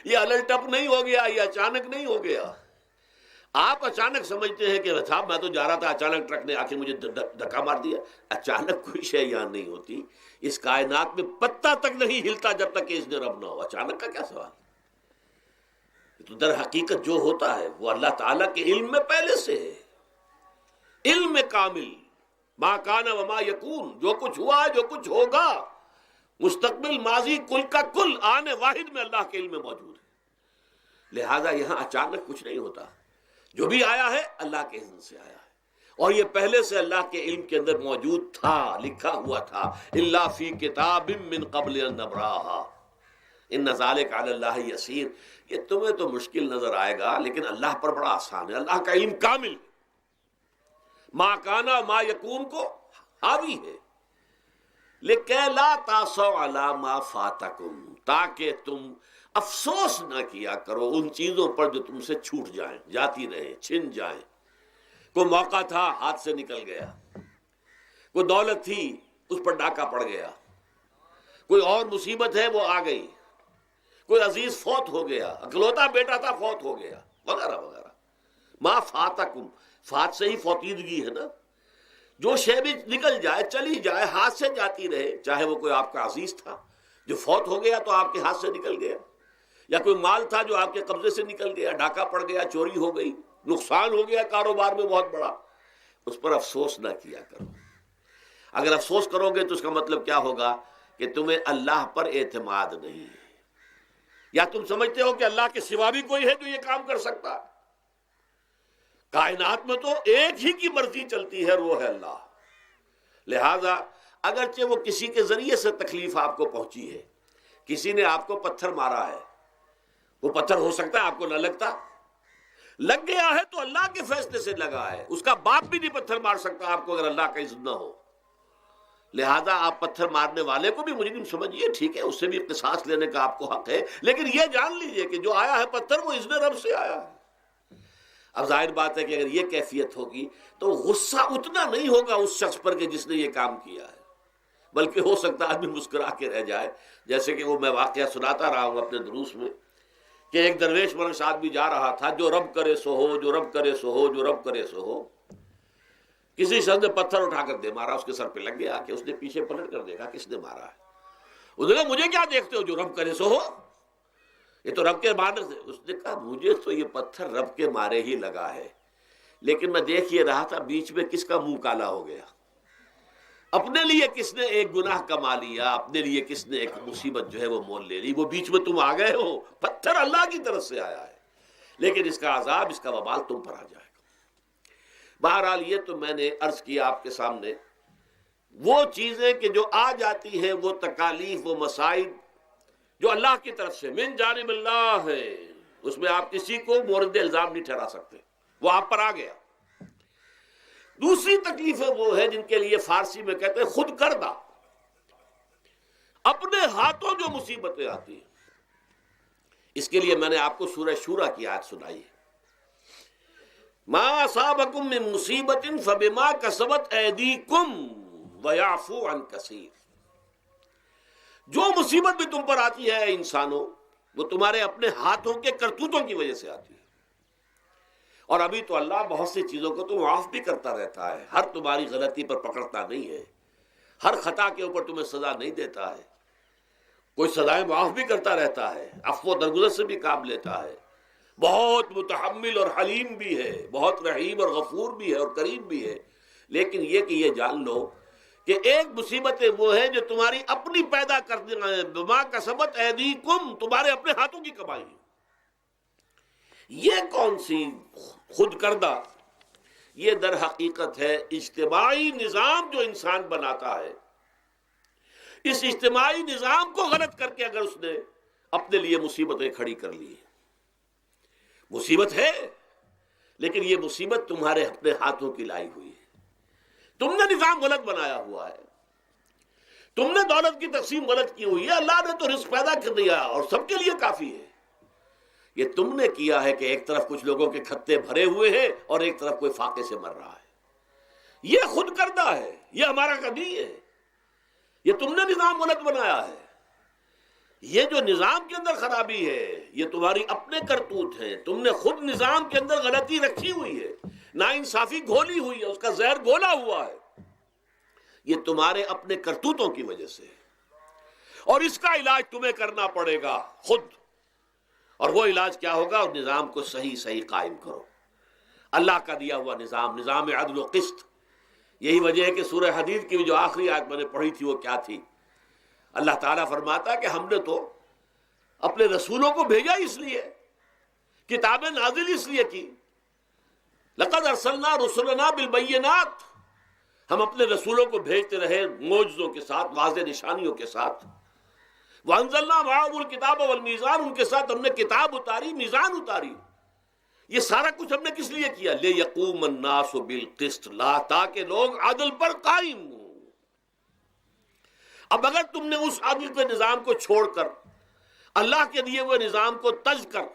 یہ الٹ اپ نہیں ہو گیا، یہ اچانک نہیں ہو گیا۔ آپ اچانک سمجھتے ہیں کہ صاحب میں تو جا رہا تھا، اچانک ٹرک نے آ کے مجھے دھکا مار دیا۔ اچانک کوئی شے یہاں نہیں ہوتی، اس کائنات میں پتہ تک نہیں ہلتا جب تک کہ اس نے رب نہ ہو۔ اچانک کا کیا سوال؟ تو در حقیقت جو ہوتا ہے وہ اللہ تعالیٰ کے علم میں پہلے سے ہے، علم کامل، ما کان وما یکون، جو کچھ ہوا جو کچھ ہوگا، مستقبل ماضی کل کا کل آنے واحد میں اللہ کے علم میں موجود ہے۔ لہذا یہاں اچانک کچھ نہیں ہوتا، جو بھی آیا ہے اللہ کے اذن سے آیا ہے، اور یہ پہلے سے اللہ کے علم کے اندر موجود تھا، لکھا ہوا تھا، الا فی کتاب من قبل ان نبراہا ان ذلک علی اللہ یسیر۔ یہ تمہیں تو مشکل نظر آئے گا لیکن اللہ پر بڑا آسان ہے، اللہ کا علم کامل ہے، ما کانا ما یکون کو حاوی ہے، لکہ لا تاسوا علی ما فاتکم، تاکہ تم افسوس نہ کیا کرو ان چیزوں پر جو تم سے چھوٹ جائیں، جاتی رہیں، چھن جائیں۔ کوئی موقع تھا ہاتھ سے نکل گیا، کوئی دولت تھی اس پر ڈاکہ پڑ گیا، کوئی اور مصیبت ہے وہ آ گئی، کوئی عزیز فوت ہو گیا، اکلوتا بیٹا تھا فوت ہو گیا، وغیرہ وغیرہ۔ ما فاتکم، فات سے ہی فوتیدگی ہے نا، جو شے بھی نکل جائے، چلی جائے، ہاتھ سے جاتی رہے، چاہے وہ کوئی آپ کا عزیز تھا جو فوت ہو گیا تو آپ کے ہاتھ سے نکل گیا، یا کوئی مال تھا جو آپ کے قبضے سے نکل گیا، ڈاکہ پڑ گیا، چوری ہو گئی، نقصان ہو گیا کاروبار میں بہت بڑا، اس پر افسوس نہ کیا کرو۔ اگر افسوس کرو گے تو اس کا مطلب کیا ہوگا کہ تمہیں اللہ پر اعتماد نہیں ہے، یا تم سمجھتے ہو کہ اللہ کے سوا بھی کوئی ہے جو یہ کام کر سکتا ہے۔ کائنات میں تو ایک ہی کی مرضی چلتی ہے، وہ ہے اللہ۔ لہذا اگرچہ وہ کسی کے ذریعے سے تکلیف آپ کو پہنچی ہے، کسی نے آپ کو پتھر مارا ہے، وہ پتھر ہو سکتا ہے آپ کو نہ لگتا، لگ گیا ہے تو اللہ کے فیصلے سے لگا ہے، اس کا باپ بھی نہیں پتھر مار سکتا آپ کو اگر اللہ کا اذن نہ ہو۔ لہذا آپ پتھر مارنے والے کو بھی مجرم سمجھیے، ٹھیک ہے، اس سے بھی قصاص لینے کا آپ کو حق ہے، لیکن یہ جان لیجئے کہ جو آیا ہے پتھر وہ اذن رب سے آیا ہے۔ اب ظاہر بات ہے کہ اگر یہ کیفیت ہوگی تو غصہ اتنا نہیں ہوگا اس شخص پر کہ جس نے یہ کام کیا ہے، بلکہ ہو سکتا ہے آدمی مسکرا کے رہ جائے، جیسے کہ وہ میں واقعہ سناتا رہا ہوں اپنے دروس میں کہ ایک درویش مرش آدمی جا رہا تھا، جو رب کرے سو ہو، جو رب کرے سو ہو، جو رب کرے سو ہو۔ کسی شخص نے پتھر اٹھا کر دے مارا، اس کے سر پہ لگ گیا، کہ اس نے پیچھے پلٹ کر دیکھا کس نے مارا ہے، اس نے کہا مجھے کیا دیکھتے ہو، جو رب کرے سو ہو، یہ تو رب کے مارنے سے۔ اس نے کہا مجھے تو یہ پتھر رب کے مارے ہی لگا ہے، لیکن میں دیکھ یہ رہا تھا بیچ میں کس کا منہ کالا ہو گیا، اپنے لیے کس نے ایک گناہ کما لیا، اپنے لیے کس نے ایک مصیبت جو ہے وہ مول لے لی، وہ بیچ میں تم آ گئے ہو۔ پتھر اللہ کی طرف سے آیا ہے، لیکن اس کا عذاب، اس کا وبال تم پر آ جائے گا۔ بہرحال یہ تو میں نے عرض کیا آپ کے سامنے، وہ چیزیں کہ جو آ جاتی ہیں، وہ تکالیف، وہ مصائب جو اللہ کی طرف سے من جانب اللہ ہے، اس میں آپ کسی کو مورد الزام نہیں ٹھہرا سکتے، وہ آپ پر آ گیا۔ دوسری تکلیفیں وہ ہیں جن کے لیے فارسی میں کہتے ہیں خود کردہ، اپنے ہاتھوں جو مصیبتیں آتی ہیں۔ اس کے لیے میں نے آپ کو سورہ شورى کی آیت سنائی ہے، ما اصابکم من مصیبت فبما کسبت ایدیکم ویعفو عن کثیر۔ جو مصیبت بھی تم پر آتی ہے انسانوں، وہ تمہارے اپنے ہاتھوں کے کرتوتوں کی وجہ سے آتی ہے، اور ابھی تو اللہ بہت سی چیزوں کو تو معاف بھی کرتا رہتا ہے، ہر تمہاری غلطی پر پکڑتا نہیں ہے، ہر خطا کے اوپر تمہیں سزا نہیں دیتا ہے، کوئی سزائیں معاف بھی کرتا رہتا ہے، عفو و درگزر سے بھی کام لیتا ہے، بہت متحمل اور حلیم بھی ہے، بہت رحیم اور غفور بھی ہے اور کریم بھی ہے، لیکن یہ کہ یہ جان لو کہ ایک مصیبتیں وہ ہیں جو تمہاری اپنی پیدا کرنے ہیں، بما کسبت ایدیکم، تمہارے اپنے ہاتھوں کی کمائی۔ یہ کون سی خود کردہ، یہ در حقیقت ہے اجتماعی نظام جو انسان بناتا ہے۔ اس اجتماعی نظام کو غلط کر کے اگر اس نے اپنے لیے مصیبتیں کھڑی کر لی، مصیبت ہے لیکن یہ مصیبت تمہارے اپنے ہاتھوں کی لائی ہوئی ہے۔ تم نے نظام غلط بنایا ہوا ہے، تم نے دولت کی تقسیم غلط کی ہوئی ہے۔ اللہ نے تو رزق پیدا کر دیا اور سب کے لیے کافی ہے، یہ تم نے کیا ہے کہ ایک طرف کچھ لوگوں کے کھتے بھرے ہوئے ہیں اور ایک طرف کوئی فاقے سے مر رہا ہے۔ یہ خود کردہ ہے، یہ ہمارا کبھی ہے، یہ تم نے نظام غلط بنایا ہے۔ یہ جو نظام کے اندر خرابی ہے یہ تمہاری اپنے کرتوت ہیں، تم نے خود نظام کے اندر غلطی رکھی ہوئی ہے، ناانصافی گھولی ہوئی ہے، اس کا زہر گھولا ہوا ہے، یہ تمہارے اپنے کرتوتوں کی وجہ سے، اور اس کا علاج تمہیں کرنا پڑے گا خود۔ اور وہ علاج کیا ہوگا؟ اور نظام کو صحیح قائم کرو، اللہ کا دیا ہوا نظام، نظام عدل و قسط۔ یہی وجہ ہے کہ سورہ حدید کی جو آخری آیت میں نے پڑھی تھی وہ کیا تھی؟ اللہ تعالیٰ فرماتا ہے کہ ہم نے تو اپنے رسولوں کو بھیجا اس لیے، کتابیں نازل اس لیے کی، لقد ارسلنا رسلنا بالبینات، ہم اپنے رسولوں کو بھیجتے رہے معجزوں کے ساتھ، واضح نشانیوں کے ساتھ۔ وانزلنا معهم الکتاب والمیزان، ان کے ساتھ ہم نے کتاب اتاری، میزان اتاری۔ یہ سارا کچھ ہم نے کس لیے کیا؟ لیقوم الناس بالقسط، تاکہ لوگ عدل پر قائم ہوں۔ اب اگر تم نے اس عدل کے نظام کو چھوڑ کر اللہ کے دیے ہوئے نظام کو تج کر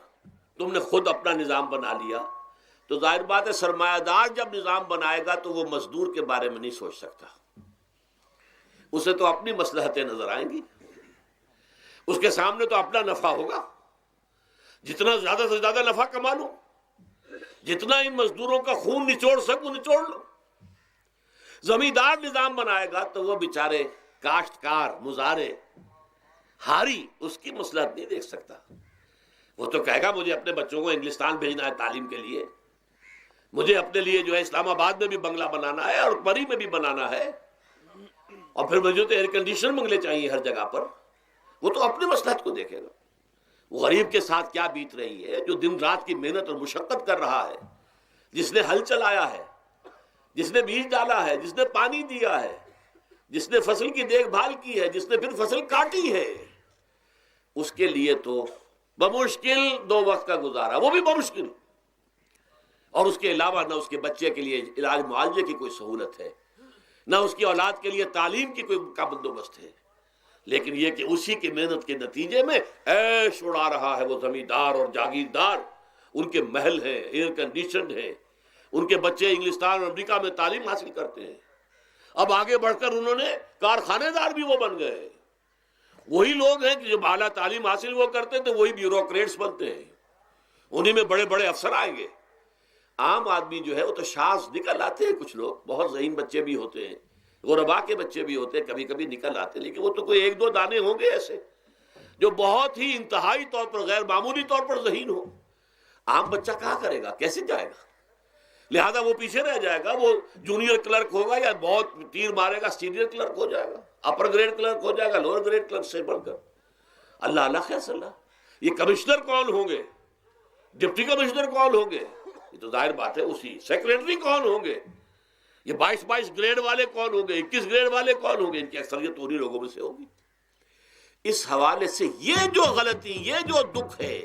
تم نے خود اپنا نظام بنا لیا، تو ظاہر بات ہے سرمایہ دار جب نظام بنائے گا تو وہ مزدور کے بارے میں نہیں سوچ سکتا، اسے تو اپنی مصلحتیں نظر آئیں گی، اس کے سامنے تو اپنا نفع ہوگا، جتنا زیادہ سے زیادہ نفع کما لو، جتنا ان مزدوروں کا خون نچوڑ سکوں نچوڑ لو۔ زمیندار نظام بنائے گا تو وہ بیچارے کاشتکار، مزارع، ہاری اس کی مصلحت نہیں دیکھ سکتا، وہ تو کہے گا مجھے اپنے بچوں کو انگلستان بھیجنا ہے تعلیم کے لیے، مجھے اپنے لیے جو ہے اسلام آباد میں بھی بنگلہ بنانا ہے اور پری میں بھی بنانا ہے، اور پھر مجھے تو ایئر کنڈیشن بنگلے چاہیے ہر جگہ پر۔ وہ تو اپنے مصلحت کو دیکھے گا۔ وہ غریب کے ساتھ کیا بیت رہی ہے جو دن رات کی محنت اور مشقت کر رہا ہے، جس نے ہل چلایا ہے، جس نے بیج ڈالا ہے، جس نے پانی دیا ہے، جس نے فصل کی دیکھ بھال کی ہے، جس نے پھر فصل کاٹی ہے، اس کے لیے تو بمشکل 2 وقت کا گزارا، وہ بھی بمشکل، اور اس کے علاوہ نہ اس کے بچے کے لیے علاج معالجے کی کوئی سہولت ہے، نہ اس کی اولاد کے لیے تعلیم کی کوئی کا بندوبست ہے، لیکن یہ کہ اسی کی محنت کے نتیجے میں عیش اڑا رہا ہے وہ زمیندار اور جاگیردار، ان کے محل ہیں، ایئر کنڈیشنڈ ہیں، ان کے بچے انگلستان اور امریکہ میں تعلیم حاصل کرتے ہیں، اب آگے بڑھ کر انہوں نے کارخانے دار بھی وہ بن گئے۔ وہی لوگ ہیں کہ جو اعلیٰ تعلیم حاصل وہ کرتے تھے وہی بیوروکریٹس بنتے ہیں، انہی میں بڑے بڑے افسر آئیں گے۔ عام آدمی جو ہے وہ تو شاذ نکل آتے ہیں، کچھ لوگ بہت ذہین بچے بھی ہوتے ہیں، غربا کے بچے بھی ہوتے ہیں، کبھی کبھی نکل آتے ہیں، لیکن وہ تو کوئی 1-2 دانے ہوں گے ایسے جو بہت ہی انتہائی طور پر غیر معمولی طور پر ذہین ہو۔ عام بچہ کہاں کرے گا، کیسے جائے گا؟ لہذا وہ پیچھے رہ جائے گا، وہ جونیئر کلرک ہوگا یا بہت تیر مارے گا سینئر کلرک ہو جائے گا، اپر گریڈ کلرک ہو جائے گا لوور گریڈ کلرک سے بڑھ کر۔ اللہ خیر صلی اللہ، یہ کمشنر کون ہوں گے، ڈپٹی کمشنر کون ہوں گے، یہ تو ظاہر بات ہے اسی، سیکریٹری کون ہوں گے، یہ 22 گریڈ والے کون ہوں گے، 21 گریڈ والے کون ہوں گے، ان کی اکثریت انہی لوگوں میں سے ہوگی۔ اس حوالے سے یہ جو غلطی، یہ جو دکھ ہے،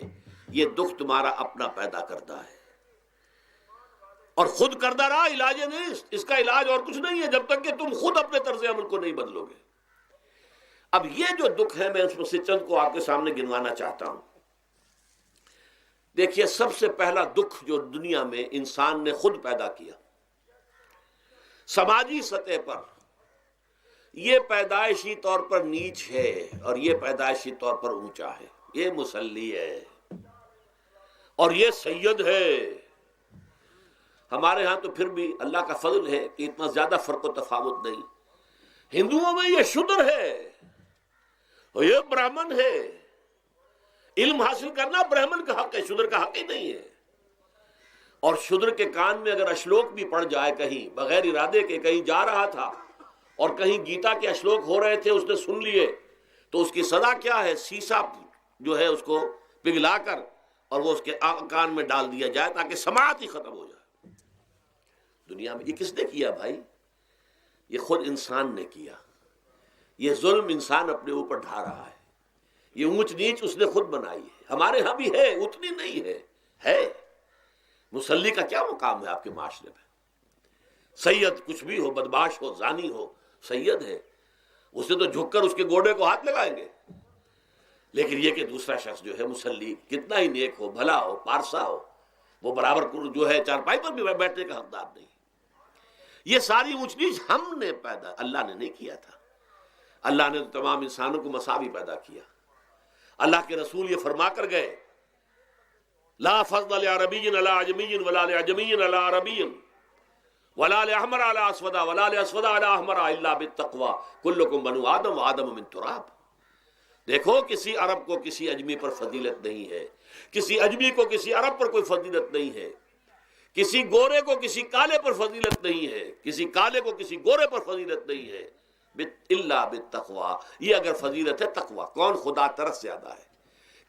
یہ دکھ تمہارا اپنا پیدا کرتا ہے، اور خود کردہ رہا علاج نہیں، اس کا علاج اور کچھ نہیں ہے جب تک کہ تم خود اپنے طرز عمل کو نہیں بدلو گے۔ اب یہ جو دکھ ہے میں اس میں سے چند کو آپ کے سامنے گنوانا چاہتا ہوں۔ دیکھیے، سب سے پہلا دکھ جو دنیا میں انسان نے خود پیدا کیا سماجی سطح پر، یہ پیدائشی طور پر نیچ ہے اور یہ پیدائشی طور پر اونچا ہے، یہ مسلی ہے اور یہ سید ہے۔ ہمارے ہاں تو پھر بھی اللہ کا فضل ہے کہ اتنا زیادہ فرق و تفاوت نہیں، ہندوؤں میں یہ شودر ہے اور یہ برہمن ہے، علم حاصل کرنا برہمن کا حق ہے، شودر کا حق ہی نہیں ہے۔ اور شودر کے کان میں اگر اشلوک بھی پڑ جائے کہیں بغیر ارادے کے، کہیں جا رہا تھا اور کہیں گیتا کے اشلوک ہو رہے تھے، اس نے سن لیے، تو اس کی سزا کیا ہے؟ سیسا جو ہے اس کو پگھلا کر اور وہ اس کے کان میں ڈال دیا جائے تاکہ سماعت ہی ختم ہو جائے۔ دنیا میں یہ کس نے کیا بھائی؟ یہ خود انسان نے کیا۔ یہ ظلم انسان اپنے اوپر ڈھا رہا ہے، یہ اونچ نیچ اس نے خود بنائی ہے۔ ہمارے ہاں بھی ہے، اتنی نہیں ہے۔ مصلی کا کیا مقام ہے آپ کے معاشرے میں؟ سید کچھ بھی ہو، بدمعاش ہو، زانی ہو، سید ہے، اسے تو جھک کر اس کے گوڑے کو ہاتھ لگائیں گے۔ لیکن یہ کہ دوسرا شخص جو ہے مصلی، کتنا ہی نیک ہو، بھلا ہو، پارسا ہو، وہ برابر جو ہے چارپائی پر بھی بیٹھنے کا حقدار نہیں۔ یہ ساری اونچ نیچ ہم نے پیدا، اللہ نے نہیں کیا تھا۔ اللہ نے تو تمام انسانوں کو مساوی پیدا کیا۔ اللہ کے رسول یہ فرما کر گئے، لا فضل لعربی علی عجمی ولا لعجمی علی عربی ولا لأحمر علی اسود ولا لأسود علی احمر الا بالتقوی کلکم بنو آدم وآدم من تراب۔ دیکھو، کسی عرب کو کسی اجمی پر فضیلت نہیں ہے، کسی اجمی کو کسی عرب پر کوئی فضیلت نہیں ہے، کسی گورے کو کسی کالے پر فضیلت نہیں ہے، کسی کالے کو کسی گورے پر فضیلت نہیں ہے، الا بالتقوی۔ یہ اگر فضیلت ہے تقوی، کون خدا ترس زیادہ ہے،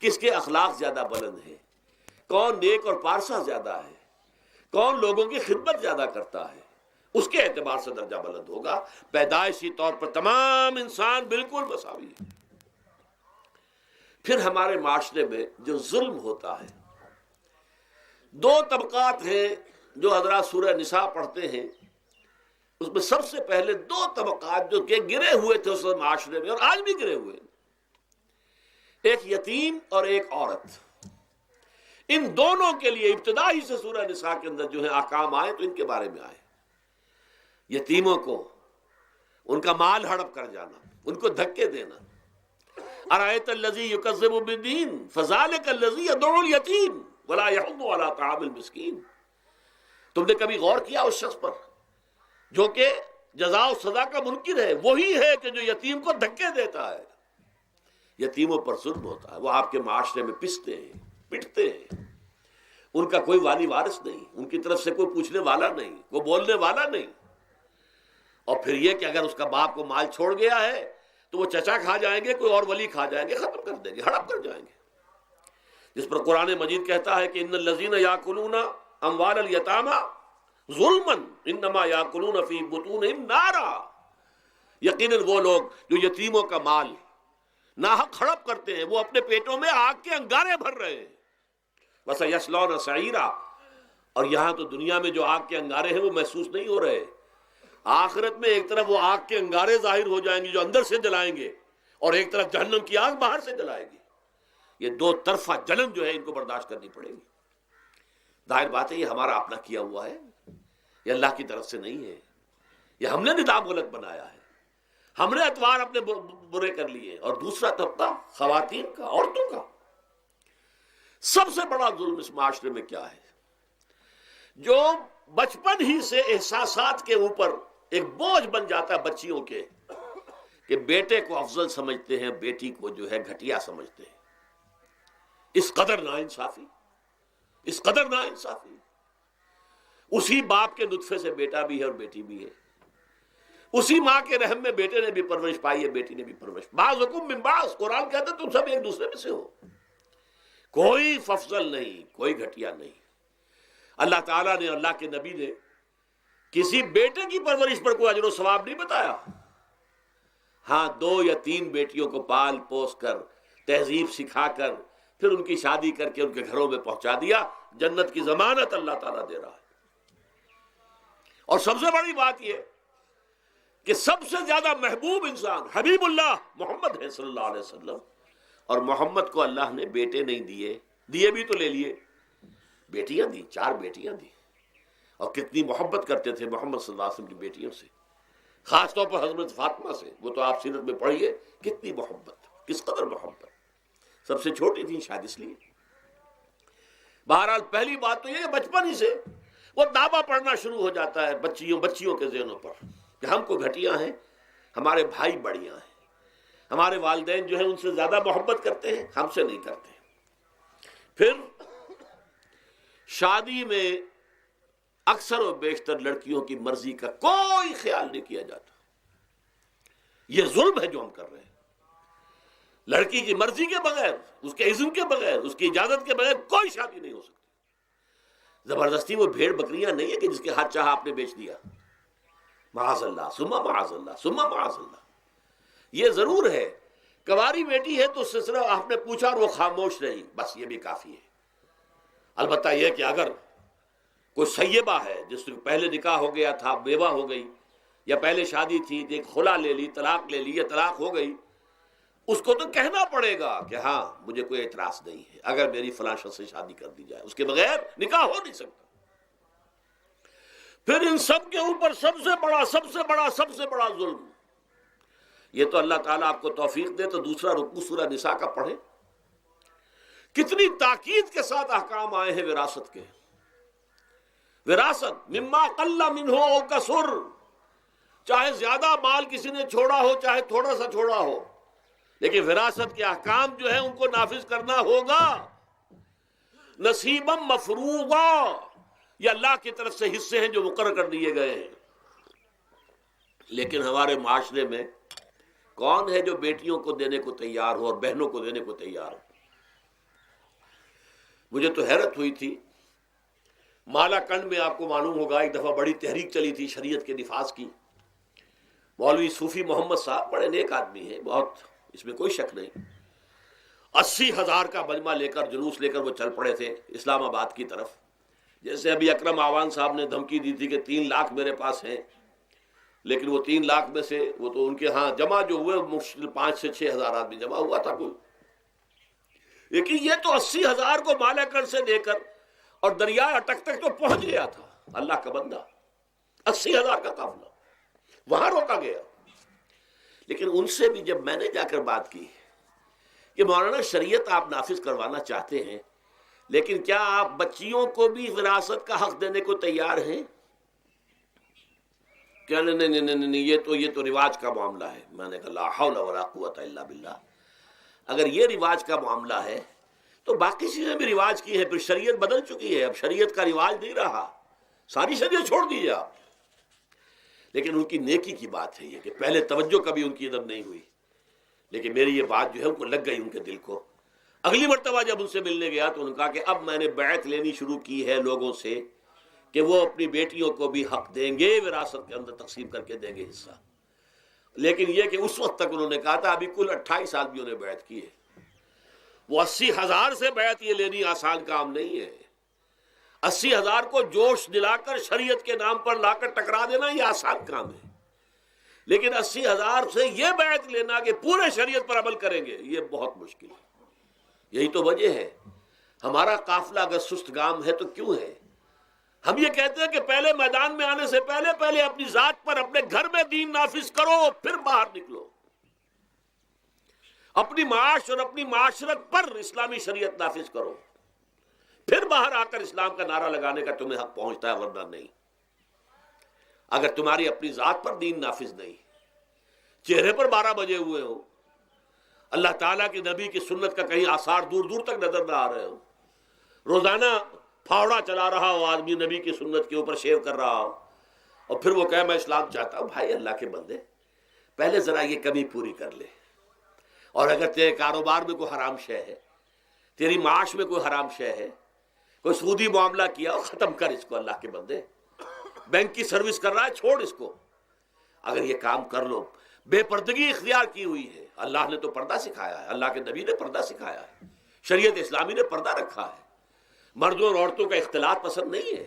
کس کے اخلاق زیادہ بلند ہیں، کون نیک اور پارسا زیادہ ہے، کون لوگوں کی خدمت زیادہ کرتا ہے، اس کے اعتبار سے درجہ بلند ہوگا۔ پیدائشی طور پر تمام انسان بالکل مساوی ہے۔ پھر ہمارے معاشرے میں جو ظلم ہوتا ہے، دو طبقات ہیں جو حضرات سورہ نساء پڑھتے ہیں، اس میں سب سے پہلے دو طبقات جو کہ گرے ہوئے تھے اس معاشرے میں اور آج بھی گرے ہوئے ہیں، ایک یتیم اور ایک عورت۔ ان دونوں کے لیے ابتدائی سے سورہ نساء کے اندر جو ہے احکام آئے تو ان کے بارے میں آئے۔ یتیموں کو ان کا مال ہڑپ کر جانا، ان کو دھکے دینا۔ ارأیت الذی یکذب بالدین فذلک الذی یدعو الیتیم ولا یحض علی طعام المسکین۔ تم نے کبھی غور کیا اس شخص پر جو کہ جزا و سزا کا منکر ہے؟ وہی ہے کہ جو یتیم کو دھکے دیتا ہے۔ یتیموں پر ظلم ہوتا ہے، وہ آپ کے معاشرے میں پستے ہیں، پٹتے ہیں، ان کا کوئی والی وارث نہیں، ان کی طرف سے کوئی پوچھنے والا نہیں، کوئی بولنے والا نہیں۔ اور پھر یہ کہ اگر اس کا باپ کو مال چھوڑ گیا ہے تو وہ چچا کھا جائیں گے، کوئی اور ولی کھا جائیں گے، ختم کر دیں گے، ہڑپ کر جائیں گے۔ جس پر قرآن مجید کہتا ہے کہ ان الذین یاکلون اموال الیتامی ظلما انما یاکلون فی بطونہم نارا۔ یقیناً وہ لوگ جو یتیموں کا مال ناحق ہڑپ کرتے ہیں، وہ اپنے پیٹوں میں آگ کے انگارے بھر رہے ہیں۔ وَسَيَصْلَوْنَ سَعِيرًا۔ اور یہاں تو دنیا میں جو آگ کے انگارے ہیں وہ محسوس نہیں ہو رہے، آخرت میں ایک طرف وہ آگ کے انگارے ظاہر ہو جائیں گے جو اندر سے جلائیں گے، اور ایک طرف جہنم کی آگ باہر سے جلائے گی۔ یہ دو طرفہ جلن جو ہے ان کو برداشت کرنی پڑے گی۔ ظاہر بات ہے یہ ہمارا اپنا کیا ہوا ہے، یہ اللہ کی طرف سے نہیں ہے، یہ ہم نے نظام غلط بنایا ہے، ہم نے اطوار اپنے برے کر لیے۔ اور دوسرا طبقہ خواتین کا، عورتوں کا۔ سب سے بڑا ظلم اس معاشرے میں کیا ہے؟ جو بچپن ہی سے احساسات کے اوپر ایک بوجھ بن جاتا ہے بچیوں کے، کہ بیٹے کو افضل سمجھتے ہیں، بیٹی کو جو ہے گھٹیا سمجھتے ہیں۔ اس قدر ناانصافی، اس قدر ناانصافی۔ اسی باپ کے نطفے سے بیٹا بھی ہے اور بیٹی بھی ہے، اسی ماں کے رحم میں بیٹے نے بھی پرورش پائی ہے، بیٹی نے بھی پرورش۔ بعضکم من بعض، قرآن کہتا ہے تم سب ایک دوسرے میں سے ہو، کوئی افضل نہیں، کوئی گھٹیا نہیں۔ اللہ تعالیٰ نے، اللہ کے نبی نے کسی بیٹے کی پرورش پر کوئی اجر و ثواب نہیں بتایا۔ ہاں، 2 یا 3 بیٹیوں کو پال پوس کر، تہذیب سکھا کر، پھر ان کی شادی کر کے ان کے گھروں میں پہنچا دیا، جنت کی ضمانت اللہ تعالیٰ دے رہا ہے۔ اور سب سے بڑی بات یہ کہ سب سے زیادہ محبوب انسان حبیب اللہ محمد ہے صلی اللہ علیہ وسلم، اور محمد کو اللہ نے بیٹے نہیں دیے بھی تو لے لیے، بیٹیاں دی، 4 بیٹیاں دی۔ اور کتنی محبت کرتے تھے محمد صلی اللہ علیہ وسلم کی بیٹیوں سے، خاص طور پر حضرت فاطمہ سے، وہ تو آپ سیرت میں پڑھیے کتنی محبت، کس قدر محبت۔ سب سے چھوٹی تھی شاید اس لیے۔ بہرحال پہلی بات تو یہ کہ بچپن ہی سے وہ دعویٰ پڑھنا شروع ہو جاتا ہے بچیوں کے ذہنوں پر کہ ہم کو گھٹیا ہیں، ہمارے بھائی بڑیاں ہیں، ہمارے والدین جو ہیں ان سے زیادہ محبت کرتے ہیں، ہم سے نہیں کرتے۔ پھر شادی میں اکثر و بیشتر لڑکیوں کی مرضی کا کوئی خیال نہیں کیا جاتا. یہ ظلم ہے جو ہم کر رہے ہیں. لڑکی کی مرضی کے بغیر، اس کے اذن کے بغیر، اس کی اجازت کے بغیر کوئی شادی نہیں ہو سکتی. زبردستی وہ بھیڑ بکریاں نہیں ہے کہ جس کے ہاتھ چاہا آپ نے بیچ دیا. معاذ اللہ ثم معاذ اللہ ثم معاذ اللہ. یہ ضرور ہے کنواری بیٹی ہے تو اس سے صرف آپ نے پوچھا اور وہ خاموش رہی، بس یہ بھی کافی ہے. البتہ یہ کہ اگر کوئی سیبہ ہے جس سے پہلے نکاح ہو گیا تھا، بیوہ ہو گئی، یا پہلے شادی تھی ایک خلا لے لی، طلاق لے لی یا طلاق ہو گئی، اس کو تو کہنا پڑے گا کہ ہاں مجھے کوئی اعتراض نہیں ہے اگر میری فلاں شخص سے شادی کر دی جائے، اس کے بغیر نکاح ہو نہیں سکتا. پھر ان سب کے اوپر سب سے بڑا ظلم، یہ تو اللہ تعالیٰ آپ کو توفیق دے تو دوسرا رکوع سورہ نساء کا پڑھیں. کتنی تاکید کے ساتھ احکام آئے ہیں وراثت کے. وراثت مما قل منہ او کثر، چاہے زیادہ مال کسی نے چھوڑا ہو چاہے تھوڑا سا چھوڑا ہو، لیکن وراثت کے احکام جو ہے ان کو نافذ کرنا ہوگا. نصیبا مفروضا، یہ اللہ کی طرف سے حصے ہیں جو مقرر کر دیے گئے ہیں. لیکن ہمارے معاشرے میں کون ہے جو بیٹیوں کو دینے کو تیار ہو اور بہنوں کو دینے کو تیار ہو؟ مجھے تو حیرت ہوئی تھی، مالا کنڈ میں آپ کو معلوم ہوگا ایک دفعہ بڑی تحریک چلی تھی شریعت کے نفاذ کی. مولوی صوفی محمد صاحب بڑے نیک آدمی ہیں، بہت، اس میں کوئی شک نہیں. 80,000 کا مجمع لے کر، جلوس لے کر وہ چل پڑے تھے اسلام آباد کی طرف. جیسے ابھی اکرم آوان صاحب نے دھمکی دی تھی کہ 3 لاکھ میرے پاس ہیں، لیکن وہ 3 لاکھ میں سے وہ تو ان کے ہاں جمع جو ہوئے مشکل 5 سے 6 ہزار آدمی جمع ہوا تھا کوئی. لیکن یہ تو 80,000 کو مالا کنڈ سے لے کر اور دریا اٹک تک تو پہنچ گیا تھا. اللہ کا بندہ، 80,000 کا قافلہ وہاں روکا گیا. لیکن ان سے بھی جب میں نے جا کر بات کی کہ مولانا شریعت آپ نافذ کروانا چاہتے ہیں، لیکن کیا آپ بچیوں کو بھی وراثت کا حق دینے کو تیار ہیں؟ کیا نہیں، یہ تو رواج کا معاملہ ہے. میں نے کہا لا حول ولا قوت الا باللہ. اگر یہ رواج کا معاملہ ہے تو باقی چیزیں بھی رواج کی ہیں. پھر شریعت بدل چکی ہے، اب شریعت کا رواج نہیں رہا، ساری شریعت چھوڑ دیجیے آپ. لیکن ان کی نیکی کی بات ہے یہ کہ پہلے توجہ کبھی ان کی ادب نہیں ہوئی، لیکن میری یہ بات جو ہے ان کو لگ گئی ان کے دل کو. اگلی مرتبہ جب ان سے ملنے گیا تو انہوں نے کہا کہ اب میں نے بیعت لینی شروع کی ہے لوگوں سے کہ وہ اپنی بیٹیوں کو بھی حق دیں گے، وراثت کے اندر تقسیم کر کے دیں گے حصہ. لیکن یہ کہ اس وقت تک انہوں نے کہا تھا ابھی کل 28 آدمیوں نے بیعت کی ہے. وہ 80,000 سے بیعت یہ لینی آسان کام نہیں ہے. 80,000 کو جوش دلا کر شریعت کے نام پر لا کر ٹکرا دینا یہ آسان کام ہے، لیکن 80,000 سے یہ بیعت لینا کہ پورے شریعت پر عمل کریں گے یہ بہت مشکل ہے. یہی تو وجہ ہے ہمارا قافلہ اگر سست گام ہے تو کیوں ہے. ہم یہ کہتے ہیں کہ پہلے میدان میں آنے سے پہلے اپنی ذات پر، اپنے گھر میں دین نافذ کرو، پھر باہر نکلو. اپنی معاش اور اپنی معاشرت پر اسلامی شریعت نافذ کرو، پھر باہر آ کر اسلام کا نعرہ لگانے کا تمہیں حق پہنچتا ہے، ورنہ نہیں. اگر تمہاری اپنی ذات پر دین نافذ نہیں، چہرے پر 12 بجے ہوئے ہو، اللہ تعالیٰ کے نبی کی سنت کا کہیں آثار دور دور تک نظر نہ آ رہے ہو، روزانہ پھاوڑا چلا رہا ہو آدمی نبی کی سنت کے اوپر شیو کر رہا ہو، اور پھر وہ کہے میں اسلام چاہتا ہوں. بھائی اللہ کے بندے، پہلے ذرا یہ کمی پوری کر لے. اور اگر تیرے کاروبار میں کوئی حرام شے ہے، تیری معاش میں کوئی حرام شے ہے، کوئی سودی معاملہ کیا ہو، ختم کر اس کو. اللہ کے بندے، بینک کی سروس کر رہا ہے، چھوڑ اس کو. اگر یہ کام کر لو، بے پردگی اختیار کی ہوئی ہے. اللہ نے تو پردہ سکھایا ہے، اللہ کے نبی نے پردہ سکھایا ہے، شریعت اسلامی نے پردہ رکھا ہے. مردوں اور عورتوں کا اختلاط پسند نہیں ہے.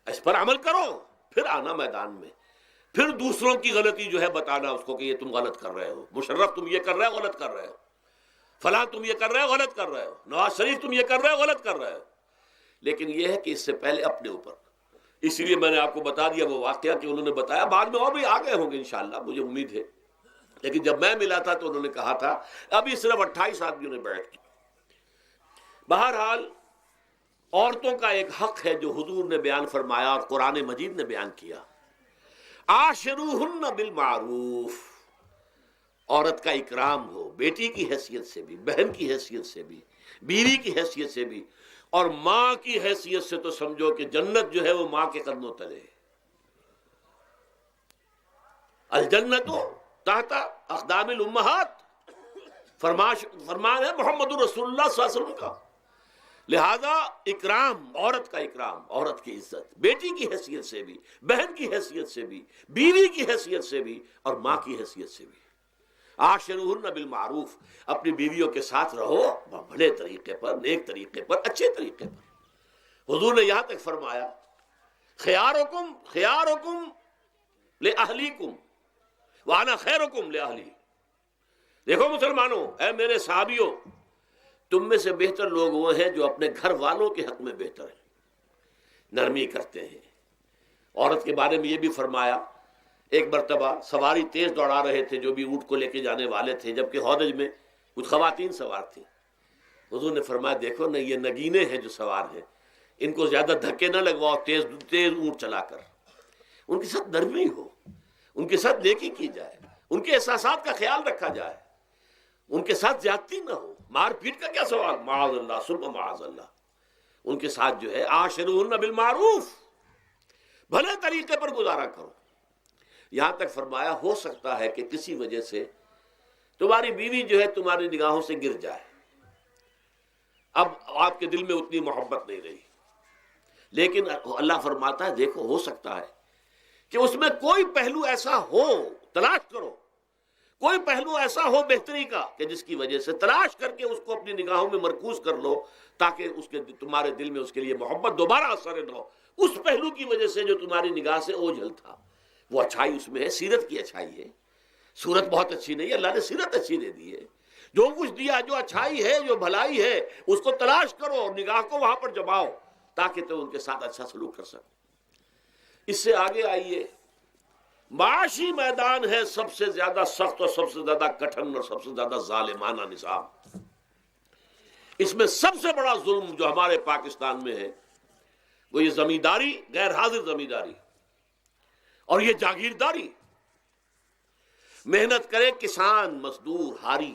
اس پر عمل کرو، پھر آنا میدان میں، پھر دوسروں کی غلطی جو ہے بتانا اس کو کہ یہ تم غلط کر رہے ہو، مشرف تم یہ کر رہے ہو، غلط کر رہے ہو، فلاں تم یہ کر رہے ہو، غلط کر رہے ہو، نواز شریف تم یہ کر رہے ہو، غلط کر رہے ہو. لیکن یہ ہے کہ اس سے پہلے اپنے اوپر. اسی لیے میں نے آپ کو بتا دیا وہ واقعہ کہ انہوں نے بتایا، بعد میں اور بھی آگے ہوں گے انشاءاللہ، مجھے امید ہے. لیکن جب میں ملا تھا تو انہوں نے کہا تھا ابھی صرف 28 آدمیوں نے بیعت کی. بہرحال عورتوں کا ایک حق ہے جو حضور نے بیان فرمایا اور قرآن مجید نے بیان کیا، عاشروہن بالمعروف. عورت کا اکرام ہو، بیٹی کی حیثیت سے بھی، بہن کی حیثیت سے بھی، بیوی کی حیثیت سے بھی، اور ماں کی حیثیت سے تو سمجھو کہ جنت جو ہے وہ ماں کے قدموں تلے ہے۔ الجنت تحت اقدام الامہات، فرمان ہے محمد رسول اللہ صلی اللہ علیہ وسلم کا۔ لہذا اکرام، عورت کا اکرام، عورت کی عزت، بیٹی کی حیثیت سے بھی، بہن کی حیثیت سے بھی، بیوی کی حیثیت سے بھی، اور ماں کی حیثیت سے بھی۔ عاشروہن بالمعروف، اپنی بیویوں کے ساتھ رہو بھلے طریقے پر، نیک طریقے پر، اچھے طریقے پر۔ حضور نے یہاں تک فرمایا خیارکم خیارکم لأہلیکم وانا خیرکم لأہلی۔ دیکھو مسلمانوں، اے میرے صحابیوں، تم میں سے بہتر لوگ وہ ہیں جو اپنے گھر والوں کے حق میں بہتر ہیں، نرمی کرتے ہیں۔ عورت کے بارے میں یہ بھی فرمایا، ایک مرتبہ سواری تیز دوڑا رہے تھے جو بھی اونٹ کو لے کے جانے والے تھے، جبکہ ہودج میں کچھ خواتین سوار تھیں۔ حضور نے فرمایا دیکھو نا، یہ نگینے ہیں جو سوار ہیں، ان کو زیادہ دھکے نہ لگواؤ تیز تیز اونٹ چلا کر، ان کے ساتھ نرمی ہو، ان کے ساتھ نیکی کی جائے، ان کے احساسات کا خیال رکھا جائے، ان کے ساتھ زیادتی نہ ہو، مار پیٹ کا کیا سوال، معاذ اللہ ثم معاذ اللہ۔ ان کے ساتھ جو ہے عاشروہن بالمعروف، بھلے طریقے پر گزارا کرو۔ یہاں تک فرمایا ہو سکتا ہے کہ کسی وجہ سے تمہاری بیوی جو ہے تمہاری نگاہوں سے گر جائے، اب آپ کے دل میں اتنی محبت نہیں رہی، لیکن اللہ فرماتا ہے دیکھو ہو سکتا ہے کہ اس میں کوئی پہلو ایسا ہو، تلاش کرو، کوئی پہلو ایسا ہو بہتری کا کہ جس کی وجہ سے تلاش کر کے اس کو اپنی نگاہوں میں مرکوز کر لو، تاکہ اس کے تمہارے دل میں اس کے لیے محبت دوبارہ اثر نہ ہو، اس پہلو کی وجہ سے جو تمہاری نگاہ سے اوجھل تھا۔ وہ اچھائی اس میں ہے، سیرت کی اچھائی ہے، صورت بہت اچھی نہیں ہے، اللہ نے سیرت اچھی دے دی ہے۔ جو کچھ دیا، جو اچھائی ہے، جو بھلائی ہے، اس کو تلاش کرو اور نگاہ کو وہاں پر جماؤ تاکہ تم ان کے ساتھ اچھا سلوک کر سکو۔ اس سے آگے آئیے، معاشی میدان ہے سب سے زیادہ سخت اور سب سے زیادہ کٹھن اور سب سے زیادہ ظالمانہ نظام۔ اس میں سب سے بڑا ظلم جو ہمارے پاکستان میں ہے وہ یہ زمینداری، غیر حاضر زمینداری، اور یہ جاگیرداری۔ محنت کرے کسان مزدور ہاری،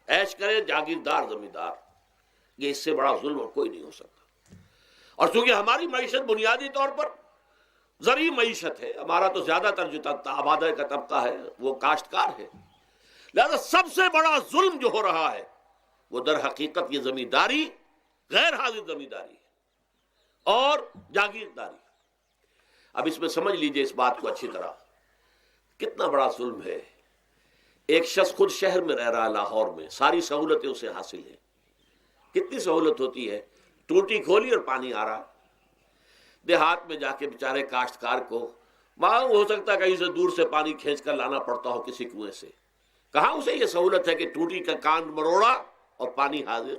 عیش کرے جاگیردار زمیندار، یہ اس سے بڑا ظلم اور کوئی نہیں ہو سکتا۔ اور چونکہ ہماری معیشت بنیادی طور پر زرعی معیشت ہے، ہمارا تو زیادہ تر جو آبادی کا طبقہ ہے وہ کاشتکار ہے، لہذا سب سے بڑا ظلم جو ہو رہا ہے وہ در حقیقت یہ زمینداری، غیر حاضر زمینداری اور جاگیرداری۔ اب اس میں سمجھ لیجئے اس بات کو اچھی طرح، کتنا بڑا ظلم ہے۔ ایک شخص خود شہر میں رہ رہا ہے، لاہور میں، ساری سہولتیں اسے حاصل ہیں، کتنی سہولت ہوتی ہے، ٹوٹی کھولی اور پانی آ رہا۔ دیہات میں جا کے بیچارے کاشتکار کو وہاں ہو سکتا ہے کہیں سے دور سے پانی کھینچ کر لانا پڑتا ہو کسی کنویں سے، کہاں اسے یہ سہولت ہے کہ ٹوٹی کا کان مروڑا اور پانی حاضر،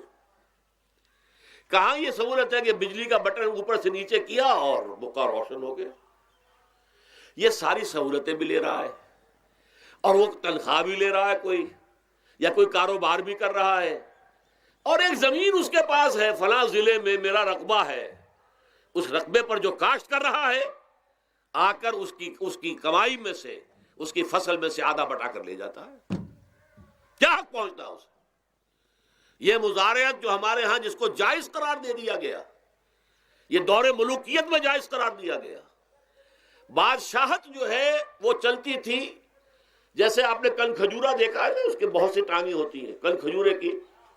کہاں یہ سہولت ہے کہ بجلی کا بٹن اوپر سے نیچے کیا اور بکا روشن ہو گیا۔ یہ ساری سہولتیں بھی لے رہا ہے اور وہ تنخواہ بھی لے رہا ہے کوئی، یا کوئی کاروبار بھی کر رہا ہے، اور ایک زمین اس کے پاس ہے، فلاں ضلع میں میرا رقبہ ہے، اس رقبے پر جو کاشت کر رہا ہے آ کر اس کی کمائی میں سے، اس کی فصل میں سے آدھا بٹا کر لے جاتا ہے۔ کیا حق پہنچتا ہے اسے؟ یہ مزارعت جو ہمارے ہاں جس کو جائز قرار دے دیا گیا، یہ دور ملوکیت میں جائز قرار دیا گیا۔ بادشاہت جو ہے وہ چلتی تھی، جیسے آپ نے کن کھجورا دیکھا ہے نا، اس کے بہت سی ٹانگیں ہوتی ہیں، کن کھجورے کی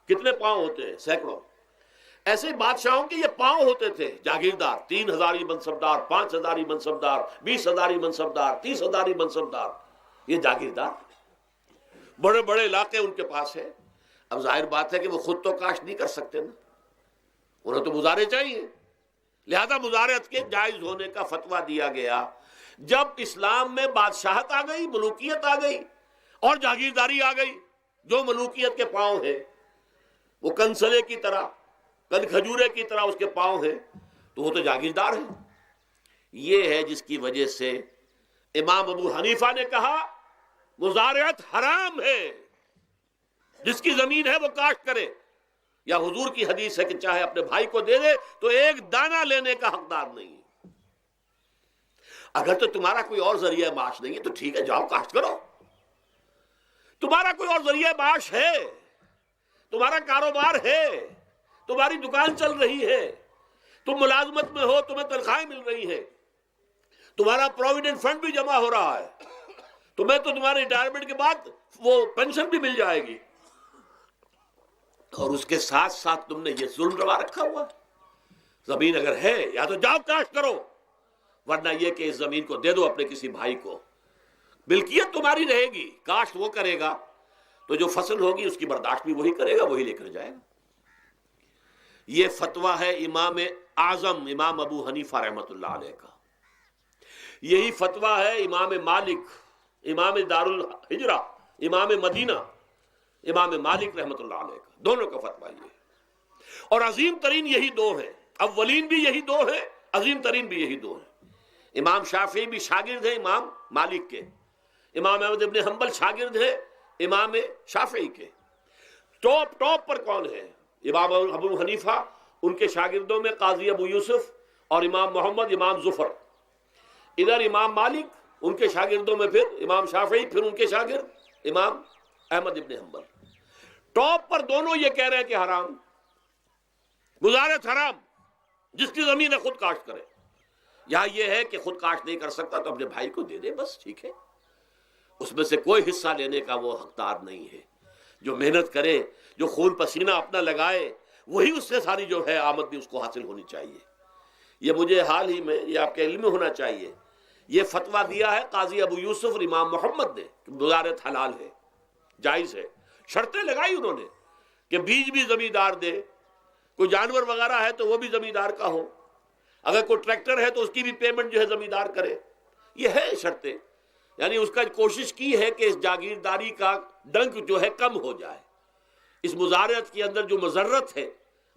کتنے پاؤں ہوتے ہیں، سینکڑوں۔ ایسے بادشاہوں کے یہ پاؤں ہوتے تھے، جاگیردار، 3,000 منصبدار، 5,000 منصبدار، 20,000 منصبدار، 30,000 منصبدار، یہ جاگیردار بڑے بڑے علاقے ان کے پاس ہے۔ اب ظاہر بات ہے کہ وہ خود تو کاشت نہیں کر سکتے نا، انہیں تو مزارع چاہیے، لہذا مزارعت کے جائز ہونے کا فتویٰ دیا گیا۔ جب اسلام میں بادشاہت آ گئی، ملوکیت آ گئی اور جاگیرداری آ گئی، جو ملوکیت کے پاؤں ہیں وہ کنسلے کی طرح، کن کھجورے کی طرح اس کے پاؤں ہیں، تو وہ تو جاگیردار ہے۔ یہ ہے جس کی وجہ سے امام ابو حنیفہ نے کہا مزارعت حرام ہے، جس کی زمین ہے وہ کاشت کرے، یا حضور کی حدیث ہے کہ چاہے اپنے بھائی کو دے دے تو ایک دانہ لینے کا حقدار نہیں ہے۔ اگر تو تمہارا کوئی اور ذریعہ معاش نہیں ہے تو ٹھیک ہے، جاؤ کاشت کرو، تمہارا کوئی اور ذریعہ معاش ہے، تمہارا کاروبار ہے، تمہاری دکان چل رہی ہے، تم ملازمت میں ہو، تمہیں تنخواہیں مل رہی ہیں، تمہارا پروویڈنٹ فنڈ بھی جمع ہو رہا ہے، تمہیں تو تمہارے ریٹائرمنٹ کے بعد وہ پینشن بھی مل جائے گی، اور اس کے ساتھ ساتھ تم نے یہ ظلم روا رکھا ہوا۔ زمین اگر ہے یا تو جاؤ کاشت کرو، ورنہ یہ کہ اس زمین کو دے دو اپنے کسی بھائی کو، ملکیت تمہاری رہے گی، کاشت وہ کرے گا تو جو فصل ہوگی اس کی برداشت بھی وہی کرے گا، وہی لے کر جائے گا۔ یہ فتویٰ ہے امام اعظم امام ابو حنیفہ رحمۃ اللہ علیہ کا، یہی فتویٰ ہے امام مالک امام دار الحجرہ امام مدینہ امام مالک رحمۃ اللہ علیہ کا، دونوں کا فتویٰ یہ ہے، اور عظیم ترین یہی دو ہیں، اولین بھی یہی دو ہیں، عظیم ترین بھی یہی دو ہیں۔ امام شافعی بھی شاگرد ہیں امام مالک کے، امام احمد ابن حنبل شاگرد ہیں امام شافعی کے، ٹاپ پر کون ہے؟ امام ابو حنیفہ، ان کے شاگردوں میں قاضی ابو یوسف اور امام محمد امام ظفر، ادھر امام مالک، ان کے شاگردوں میں پھر امام شافعی، پھر ان کے شاگرد امام احمد ابن حنبل۔ ٹاپ پر دونوں یہ کہہ رہے ہیں کہ حرام، مزارعت حرام، جس کی زمین ہے خود کاشت کرے۔ یہاں یہ ہے کہ خود کاشت نہیں کر سکتا تو اپنے بھائی کو دے دے، بس ٹھیک ہے، اس میں سے کوئی حصہ لینے کا وہ حقدار نہیں ہے۔ جو محنت کرے، جو خون پسینہ اپنا لگائے، وہی اس سے ساری جو ہے آمدنی اس کو حاصل ہونی چاہیے۔ یہ مجھے حال ہی میں، یہ آپ کے علم میں ہونا چاہیے، یہ فتویٰ دیا ہے قاضی ابو یوسف اور امام محمد نے کہ مزارعت حلال ہے، جائز ہے۔ شرطیں لگائی انہوں نے کہ بیج بھی زمیندار دے، کوئی جانور وغیرہ ہے تو وہ بھی زمیندار کا ہو، اگر کوئی ٹریکٹر ہے تو اس کی بھی پیمنٹ جو ہے زمیندار کرے، یہ ہے شرطیں۔ یعنی اس کا کوشش کی ہے کہ اس جاگیرداری کا ڈنک جو ہے کم ہو جائے، اس مزارعت کے اندر جو مضرت ہے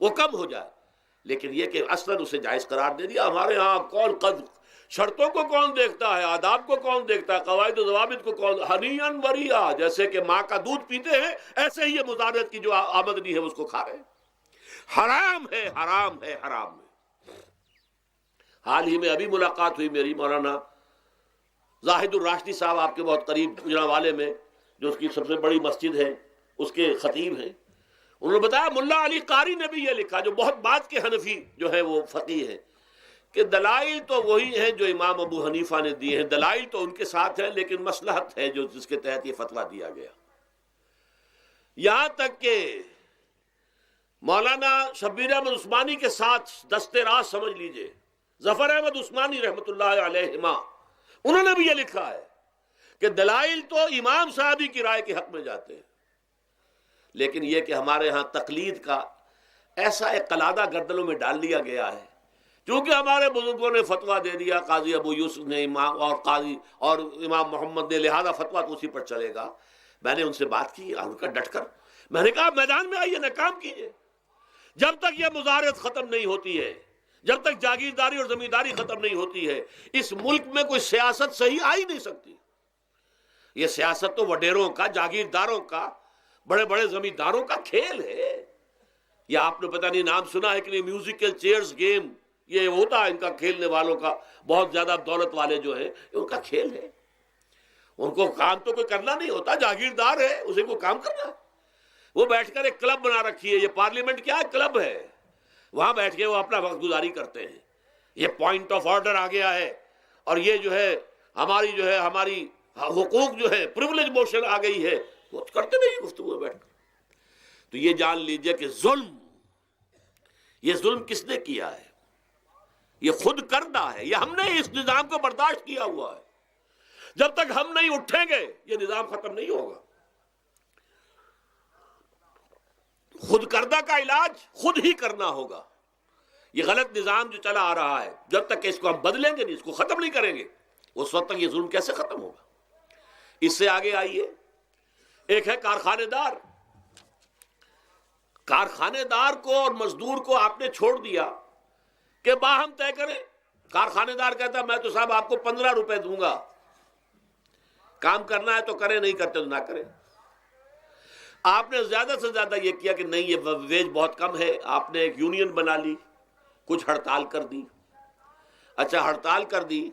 وہ کم ہو جائے، لیکن یہ کہ اصلاً اسے جائز قرار دے دیا۔ ہمارے ہاں کون شرطوں کو کون دیکھتا ہے، آداب کو کون دیکھتا ہے، قواعد و ضوابط کو کون، ہنیئن مریا، جیسے کہ ماں کا دودھ پیتے ہیں ایسے ہی یہ مزارعت کی جو آمدنی ہے اس کو کھا رہے ہیں۔ حرام ہے، حرام ہے، حرام ہے۔ حال ہی میں ابھی ملاقات ہوئی میری مولانا زاہد الراشدی صاحب، آپ کے بہت قریب گجرانوالے میں، جو اس کی سب سے بڑی مسجد ہے، اس کے خطیب ہیں۔ انہوں نے بتایا ملا علی قاری نے بھی یہ لکھا، جو بہت بعد کے حنفی جو ہے وہ فقیہ ہیں، کہ دلائل تو وہی ہیں جو امام ابو حنیفہ نے دیے ہیں، دلائل تو ان کے ساتھ ہیں، لیکن مصلحت ہے جو جس کے تحت یہ فتویٰ دیا گیا۔ یہاں تک کہ مولانا شبیر احمد عثمانی کے ساتھ دستے راست سمجھ لیجئے، ظفر احمد عثمانی رحمۃ اللہ علیہما، انہوں نے بھی یہ لکھا ہے کہ دلائل تو امام صاحبی کی رائے کے حق میں جاتے ہیں، لیکن یہ کہ ہمارے ہاں تقلید کا ایسا ایک قلادہ گردنوں میں ڈال دیا گیا ہے، کیونکہ ہمارے بزرگوں نے فتویٰ دے دیا، قاضی ابو یوسف نے، امام اور قاضی اور امام محمد نے، لہذا فتویٰ تو اسی پر چلے گا۔ میں نے ان سے بات کی، ان کا ڈٹ کر میں نے کہا میدان میں آئیے، نہ کام کیجیے، جب تک یہ مزارعت ختم نہیں ہوتی ہے، جب تک جاگیرداری اور زمینداری ختم نہیں ہوتی ہے، اس ملک میں کوئی سیاست صحیح آ ہی نہیں سکتی۔ یہ سیاست تو وڈیروں کا، جاگیرداروں کا، بڑے بڑے زمینداروں کا کھیل ہے۔ یہ آپ نے پتہ نہیں نام سنا ہے کہ نہیں، میوزیکل چیئرز گیم، یہ ہوتا ہے ان کا کھیلنے والوں کا، بہت زیادہ دولت والے جو ہیں، یہ ان کا کھیل ہے۔ ان کو کام تو کوئی کرنا نہیں ہوتا، جاگیردار ہے، اسے کوئی کام کرنا ہے۔ وہ بیٹھ کر ایک کلب بنا رکھی ہے، یہ پارلیمنٹ کیا ہے، کلب ہے، وہاں بیٹھ کے وہ اپنا وقت گزاری کرتے ہیں۔ یہ پوائنٹ آف آرڈر آ گیا ہے، اور یہ جو ہے ہماری حقوق جو ہے، پریولیج موشن آ گئی ہے، وہ کرتے نہیں گفتگو بیٹھ کر۔ تو یہ جان لیجئے کہ یہ ظلم کس نے کیا ہے؟ یہ خود کردہ ہے، یہ ہم نے اس نظام کو برداشت کیا ہوا ہے۔ جب تک ہم نہیں اٹھیں گے یہ نظام ختم نہیں ہوگا۔ خود کردہ کا علاج خود ہی کرنا ہوگا۔ یہ غلط نظام جو چلا آ رہا ہے، جب تک کہ اس کو ہم بدلیں گے نہیں، اس کو ختم نہیں کریں گے، اس وقت تک یہ ظلم کیسے ختم ہوگا؟ اس سے آگے آئیے، ایک ہے کارخانے دار۔ کارخانے دار کو اور مزدور کو آپ نے چھوڑ دیا کہ باہم طے کریں۔ کارخانے دار کہتا ہے میں تو صاحب آپ کو 15 روپے دوں گا، کام کرنا ہے تو کریں، نہیں کرتے تو نہ کریں۔ آپ نے زیادہ سے زیادہ یہ کیا کہ نہیں، یہ ویج بہت کم ہے، آپ نے ایک یونین بنا لی، کچھ ہڑتال کر دی۔ اچھا ہڑتال کر دی،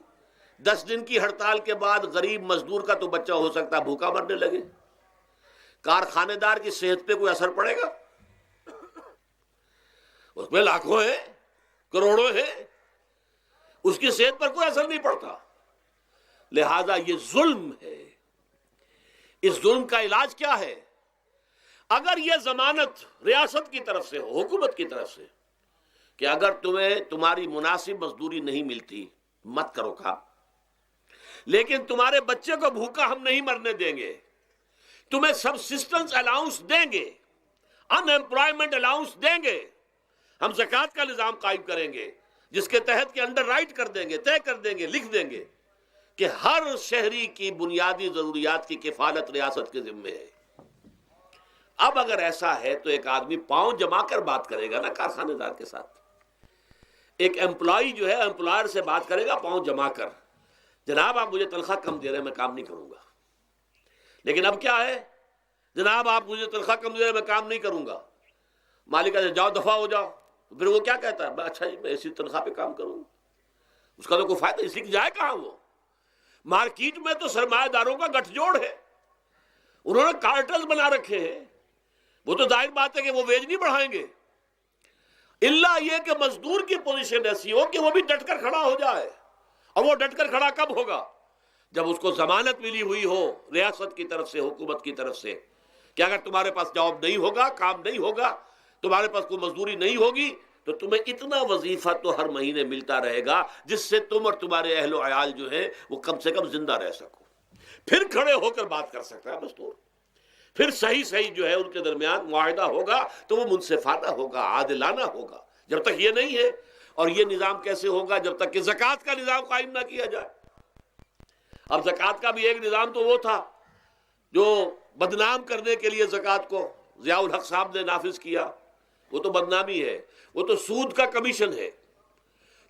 10 دن کی ہڑتال کے بعد غریب مزدور کا تو بچہ ہو سکتا ہے بھوکا مرنے لگے، کارخانے دار کی صحت پہ کوئی اثر پڑے گا؟ اس میں لاکھوں ہیں، کروڑوں ہیں، اس کی صحت پر کوئی اثر نہیں پڑتا۔ لہذا یہ ظلم ہے۔ اس ظلم کا علاج کیا ہے؟ اگر یہ ضمانت ریاست کی طرف سے ہو، حکومت کی طرف سے، کہ اگر تمہیں تمہاری مناسب مزدوری نہیں ملتی مت کرو کام، لیکن تمہارے بچے کو بھوکا ہم نہیں مرنے دیں گے، تمہیں سبسسٹنس الاؤنس دیں گے، ان ایمپلائمنٹ الاؤنس دیں گے، ہم زکوٰۃ کا نظام قائم کریں گے جس کے تحت کہ انڈر رائٹ کر دیں گے، طے کر دیں گے، لکھ دیں گے کہ ہر شہری کی بنیادی ضروریات کی کفالت ریاست کے ذمے ہے۔ اب اگر ایسا ہے تو ایک آدمی پاؤں جما کر بات کرے گا نا کارخانے دار کے ساتھ، ایک امپلائی جو ہے امپلائر سے بات کرے گا پاؤں جما کر، جناب آپ مجھے تنخواہ کم دے رہے ہیں میں کام نہیں کروں گا۔ لیکن اب کیا ہے؟ جناب آپ مجھے تنخواہ کم دے رہے ہیں میں کام نہیں کروں گا، مالک کہتے جاؤ دفعہ ہو جاؤ، پھر وہ کیا کہتا ہے؟ اچھا جی میں اسی تنخواہ پہ کام کروں گا، اس کا تو کوئی فائدہ، اس لیے جائے کہاں وہ؟ مارکیٹ میں تو سرمایہ داروں کا گٹھ جوڑ ہے، انہوں نے کارٹلز بنا رکھے ہیں، وہ تو ظاہر بات ہے کہ وہ ویج نہیں بڑھائیں گے، الا یہ کہ مزدور کی پوزیشن ایسی ہو کہ وہ بھی ڈٹ کر کھڑا ہو جائے۔ اور وہ ڈٹ کر کھڑا کب ہوگا؟ جب اس کو ضمانت ملی ہوئی ہو ریاست کی طرف سے، حکومت کی طرف سے، کہ اگر تمہارے پاس جاب نہیں ہوگا، کام نہیں ہوگا، تمہارے پاس کوئی مزدوری نہیں ہوگی تو تمہیں اتنا وظیفہ تو ہر مہینے ملتا رہے گا جس سے تم اور تمہارے اہل و عیال جو ہے وہ کم سے کم زندہ رہ سکو۔ پھر کھڑے ہو کر بات کر سکتا ہے مزدور، پھر صحیح جو ہے ان کے درمیان معاہدہ ہوگا تو وہ منصفانہ ہوگا، عادلانہ ہوگا۔ جب تک یہ نہیں ہے، اور یہ نظام کیسے ہوگا؟ جب تک کہ زکوٰۃ کا نظام قائم نہ کیا جائے۔ اب زکوٰۃ کا بھی ایک نظام تو وہ تھا جو بدنام کرنے کے لیے زکوٰۃ کو ضیاء الحق صاحب نے نافذ کیا، وہ تو بدنامی ہے، وہ تو سود کا کمیشن ہے،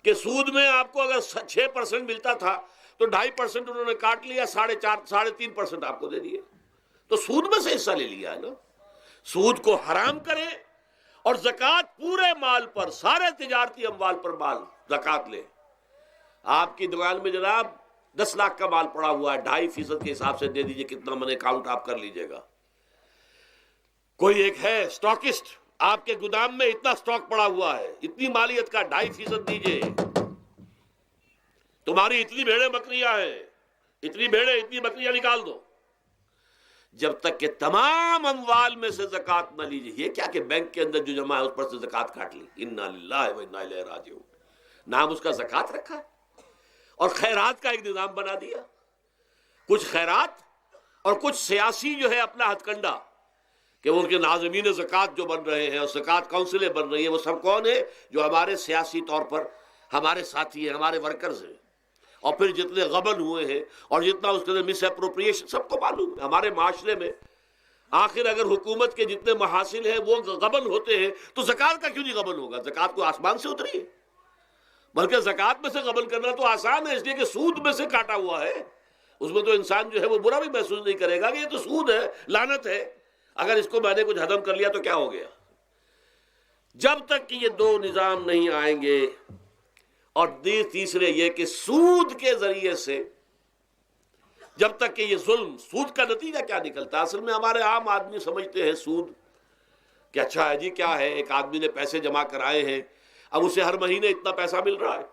کہ سود میں آپ کو اگر 6% ملتا تھا تو 2.5% انہوں نے کاٹ لیا، 3.5% آپ کو دے دیے، تو سود میں سے حصہ لے لیا ہے نا۔ سود کو حرام کریں اور زکوٰۃ پورے مال پر، سارے تجارتی اموال پر مال زکوٰۃ لے۔ آپ کی دکان میں جناب 10 لاکھ کا مال پڑا ہوا ہے، 2.5% کے حساب سے دے دیجئے، کتنا من اکاؤنٹ آپ کر لیجئے گا۔ کوئی ایک ہے اسٹاکسٹ، آپ کے گودام میں اتنا سٹاک پڑا ہوا ہے، اتنی مالیت کا 2.5% دیجئے، تمہاری اتنی بھیڑیں بکریاں ہیں، اتنی بھیڑیں اتنی بکریاں نکال دو۔ جب تک کہ تمام اموال میں سے زکوٰۃ نہ لیجیے، یہ کیا کہ بینک کے اندر جو جمع ہے اس پر سے زکوٰۃ کاٹ لی، انا للہ و انا الیہ راجعون، نام اس کا زکوٰۃ رکھا ہے، اور خیرات کا ایک نظام بنا دیا، کچھ خیرات اور کچھ سیاسی جو ہے اپنا ہتھ کنڈا، کہ ان کے ناظمین زکوٰۃ جو بن رہے ہیں اور زکوٰۃ کونسلیں بن رہی ہیں، وہ سب کون ہیں؟ جو ہمارے سیاسی طور پر ہمارے ساتھی ہیں، ہمارے ورکرز ہیں، اور پھر جتنے غبن ہوئے ہیں اور جتنا اس کے اندر مس اپروپریشن، سب کو معلوم ہے ہمارے معاشرے میں۔ آخر اگر حکومت کے جتنے محاصل ہیں وہ غبن ہوتے ہیں تو زکوٰۃ کا کیوں نہیں غبن ہوگا؟ زکوٰۃ کو آسمان سے اتری ہے، بلکہ زکوٰۃ میں سے غبن کرنا تو آسان ہے، اس لیے کہ سود میں سے کاٹا ہوا ہے، اس میں تو انسان جو ہے وہ برا بھی محسوس نہیں کرے گا کہ یہ تو سود ہے، لعنت ہے، اگر اس کو میں نے کچھ ہضم کر لیا تو کیا ہو گیا۔ جب تک کہ یہ دو نظام نہیں آئیں گے، اور تیسرے یہ کہ سود کے ذریعے سے، جب تک کہ یہ ظلم، سود کا نتیجہ کیا نکلتا ہے؟ اصل میں ہمارے عام آدمی سمجھتے ہیں سود کہ اچھا ہے جی، کیا ہے، ایک آدمی نے پیسے جمع کرائے ہیں، اب اسے ہر مہینے اتنا پیسہ مل رہا ہے۔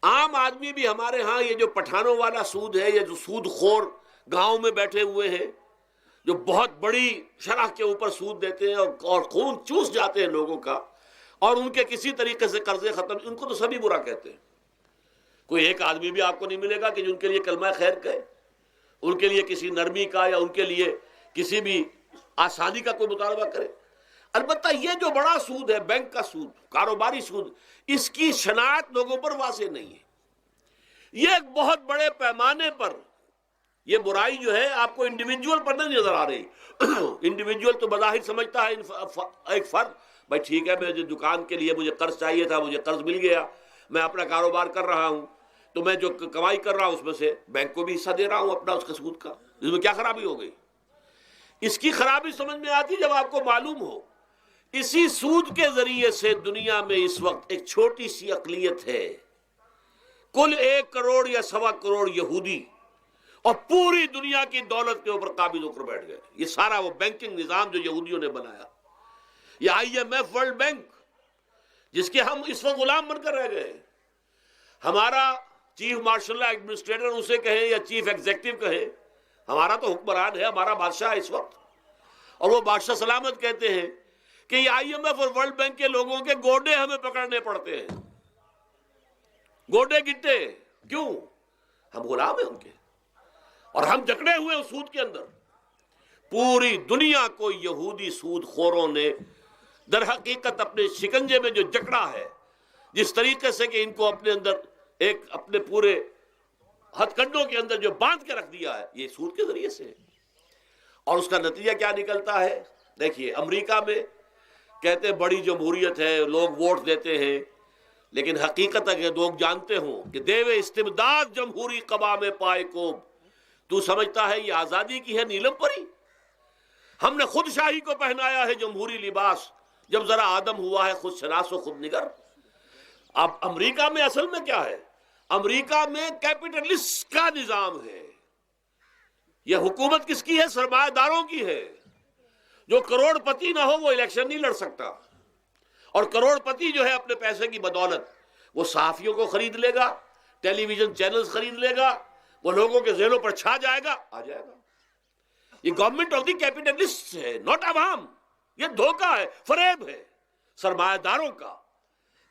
عام آدمی بھی ہمارے ہاں یہ جو پٹھانوں والا سود ہے، یہ جو سود خور گاؤں میں بیٹھے ہوئے ہیں جو بہت بڑی شرح کے اوپر سود دیتے ہیں اور خون چوس جاتے ہیں لوگوں کا، اور ان کے کسی طریقے سے قرضے ختم، ان کو تو سبھی برا کہتے ہیں۔ کوئی ایک آدمی بھی آپ کو نہیں ملے گا کہ جن کے لیے کلمہ خیر کہے، ان کے لیے کسی نرمی کا یا ان کے لیے کسی بھی آسانی کا کوئی مطالبہ کرے۔ البتہ یہ جو بڑا سود ہے، بینک کا سود، کاروباری سود، اس کی شناخت لوگوں پر واضح نہیں ہے۔ یہ ایک بہت بڑے پیمانے پر یہ برائی جو ہے آپ کو انڈیویجول پر نہیں نظر آ رہی۔ انڈیویجول تو بظاہر سمجھتا ہے ایک فرد، بھائی ٹھیک ہے، میں جو دکان کے لیے مجھے قرض چاہیے تھا، مجھے قرض مل گیا، میں اپنا کاروبار کر رہا ہوں، تو میں جو کمائی کر رہا ہوں اس میں سے بینک کو بھی حصہ دے رہا ہوں اپنا، اس کا سود کا۔ اس میں کیا خرابی ہو گئی؟ اس کی خرابی سمجھ میں آتی جب آپ کو معلوم ہو اسی سود کے ذریعے سے دنیا میں اس وقت ایک چھوٹی سی اقلیت ہے، کل 1 کروڑ یا 1.25 کروڑ یہودی، اور پوری دنیا کی دولت کے اوپر قابض ہو کر بیٹھ گئے. یہ سارا وہ بینکنگ نظام جو یہودیوں نے بنایا، یہ IMF ورلڈ بینک جس کے ہم اس وقت غلام بن کر رہ گئے. ہمارا چیف مارشل ایڈمنسٹریٹر اسے کہیں یا چیف ایگزیکٹو کہیں، ہمارا تو حکمران ہے، ہمارا بادشاہ ہے اس وقت. اور وہ بادشاہ سلامت کہتے ہیں کہ یہ IMF اور ورلڈ بینک کے لوگوں کے گوڈے ہمیں پکڑنے پڑتے ہیں، گوڈے گٹے. کیوں؟ ہم غلام ہیں ان کے، اور ہم جکڑے ہوئے ہیں سود کے اندر. پوری دنیا کو یہودی سود خوروں نے در حقیقت اپنے شکنجے میں جو جکڑا ہے، جس طریقے سے کہ ان کو اپنے اندر ایک اپنے پورے ہتھ کنڈوں کے اندر جو باندھ کے رکھ دیا ہے، یہ سود کے ذریعے سے. اور اس کا نتیجہ کیا نکلتا ہے؟ دیکھیے، امریکہ میں کہتے ہیں بڑی جمہوریت ہے، لوگ ووٹ دیتے ہیں، لیکن حقیقت اگر لوگ جانتے ہوں کہ دیو استبداد جمہوری قبا میں پائے کو، تو سمجھتا ہے یہ آزادی کی ہے نیلم پری. ہم نے خود شاہی کو پہنایا ہے جمہوری لباس، جب ذرا آدم ہوا ہے خود شناس و خود نگر. اب امریکہ میں اصل میں کیا ہے؟ امریکہ میں کیپٹلسٹ کا نظام ہے. یہ حکومت کس کی ہے؟ سرمایہ داروں کی ہے. جو کروڑ پتی نہ ہو وہ الیکشن نہیں لڑ سکتا. اور کروڑ پتی جو ہے اپنے پیسے کی بدولت وہ صحافیوں کو خرید لے گا، ٹیلی ویژن چینلز خرید لے گا، وہ لوگوں کے ذہنوں پر چھا جائے گا، آ جائے گا. یہ گورنمنٹ آف دی کیپٹلسٹ ہے، ناٹ عوام. یہ دھوکہ ہے، فریب ہے سرمایہ داروں کا.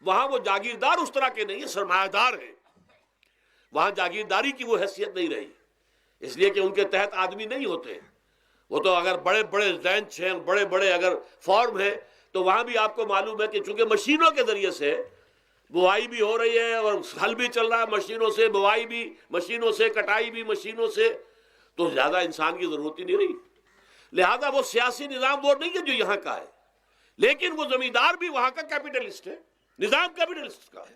وہاں وہ جاگیردار اس طرح کے نہیں ہیں، سرمایہ دار ہیں. وہاں جاگیرداری کی وہ حیثیت نہیں رہی، اس لیے کہ ان کے تحت آدمی نہیں ہوتے. وہ تو اگر بڑے بڑے رینچ ہیں، بڑے بڑے اگر فارم ہیں، تو وہاں بھی آپ کو معلوم ہے کہ چونکہ مشینوں کے ذریعے سے بوائی بھی ہو رہی ہے اور ہل بھی چل رہا ہے مشینوں سے، بوائی بھی مشینوں سے، کٹائی بھی مشینوں سے، تو زیادہ انسان کی ضرورت ہی نہیں رہی. لہذا وہ سیاسی نظام وہ نہیں ہے جو یہاں کا ہے، لیکن وہ زمیندار بھی وہاں کا کیپٹلسٹ ہے، نظام کیپٹلسٹ کا ہے.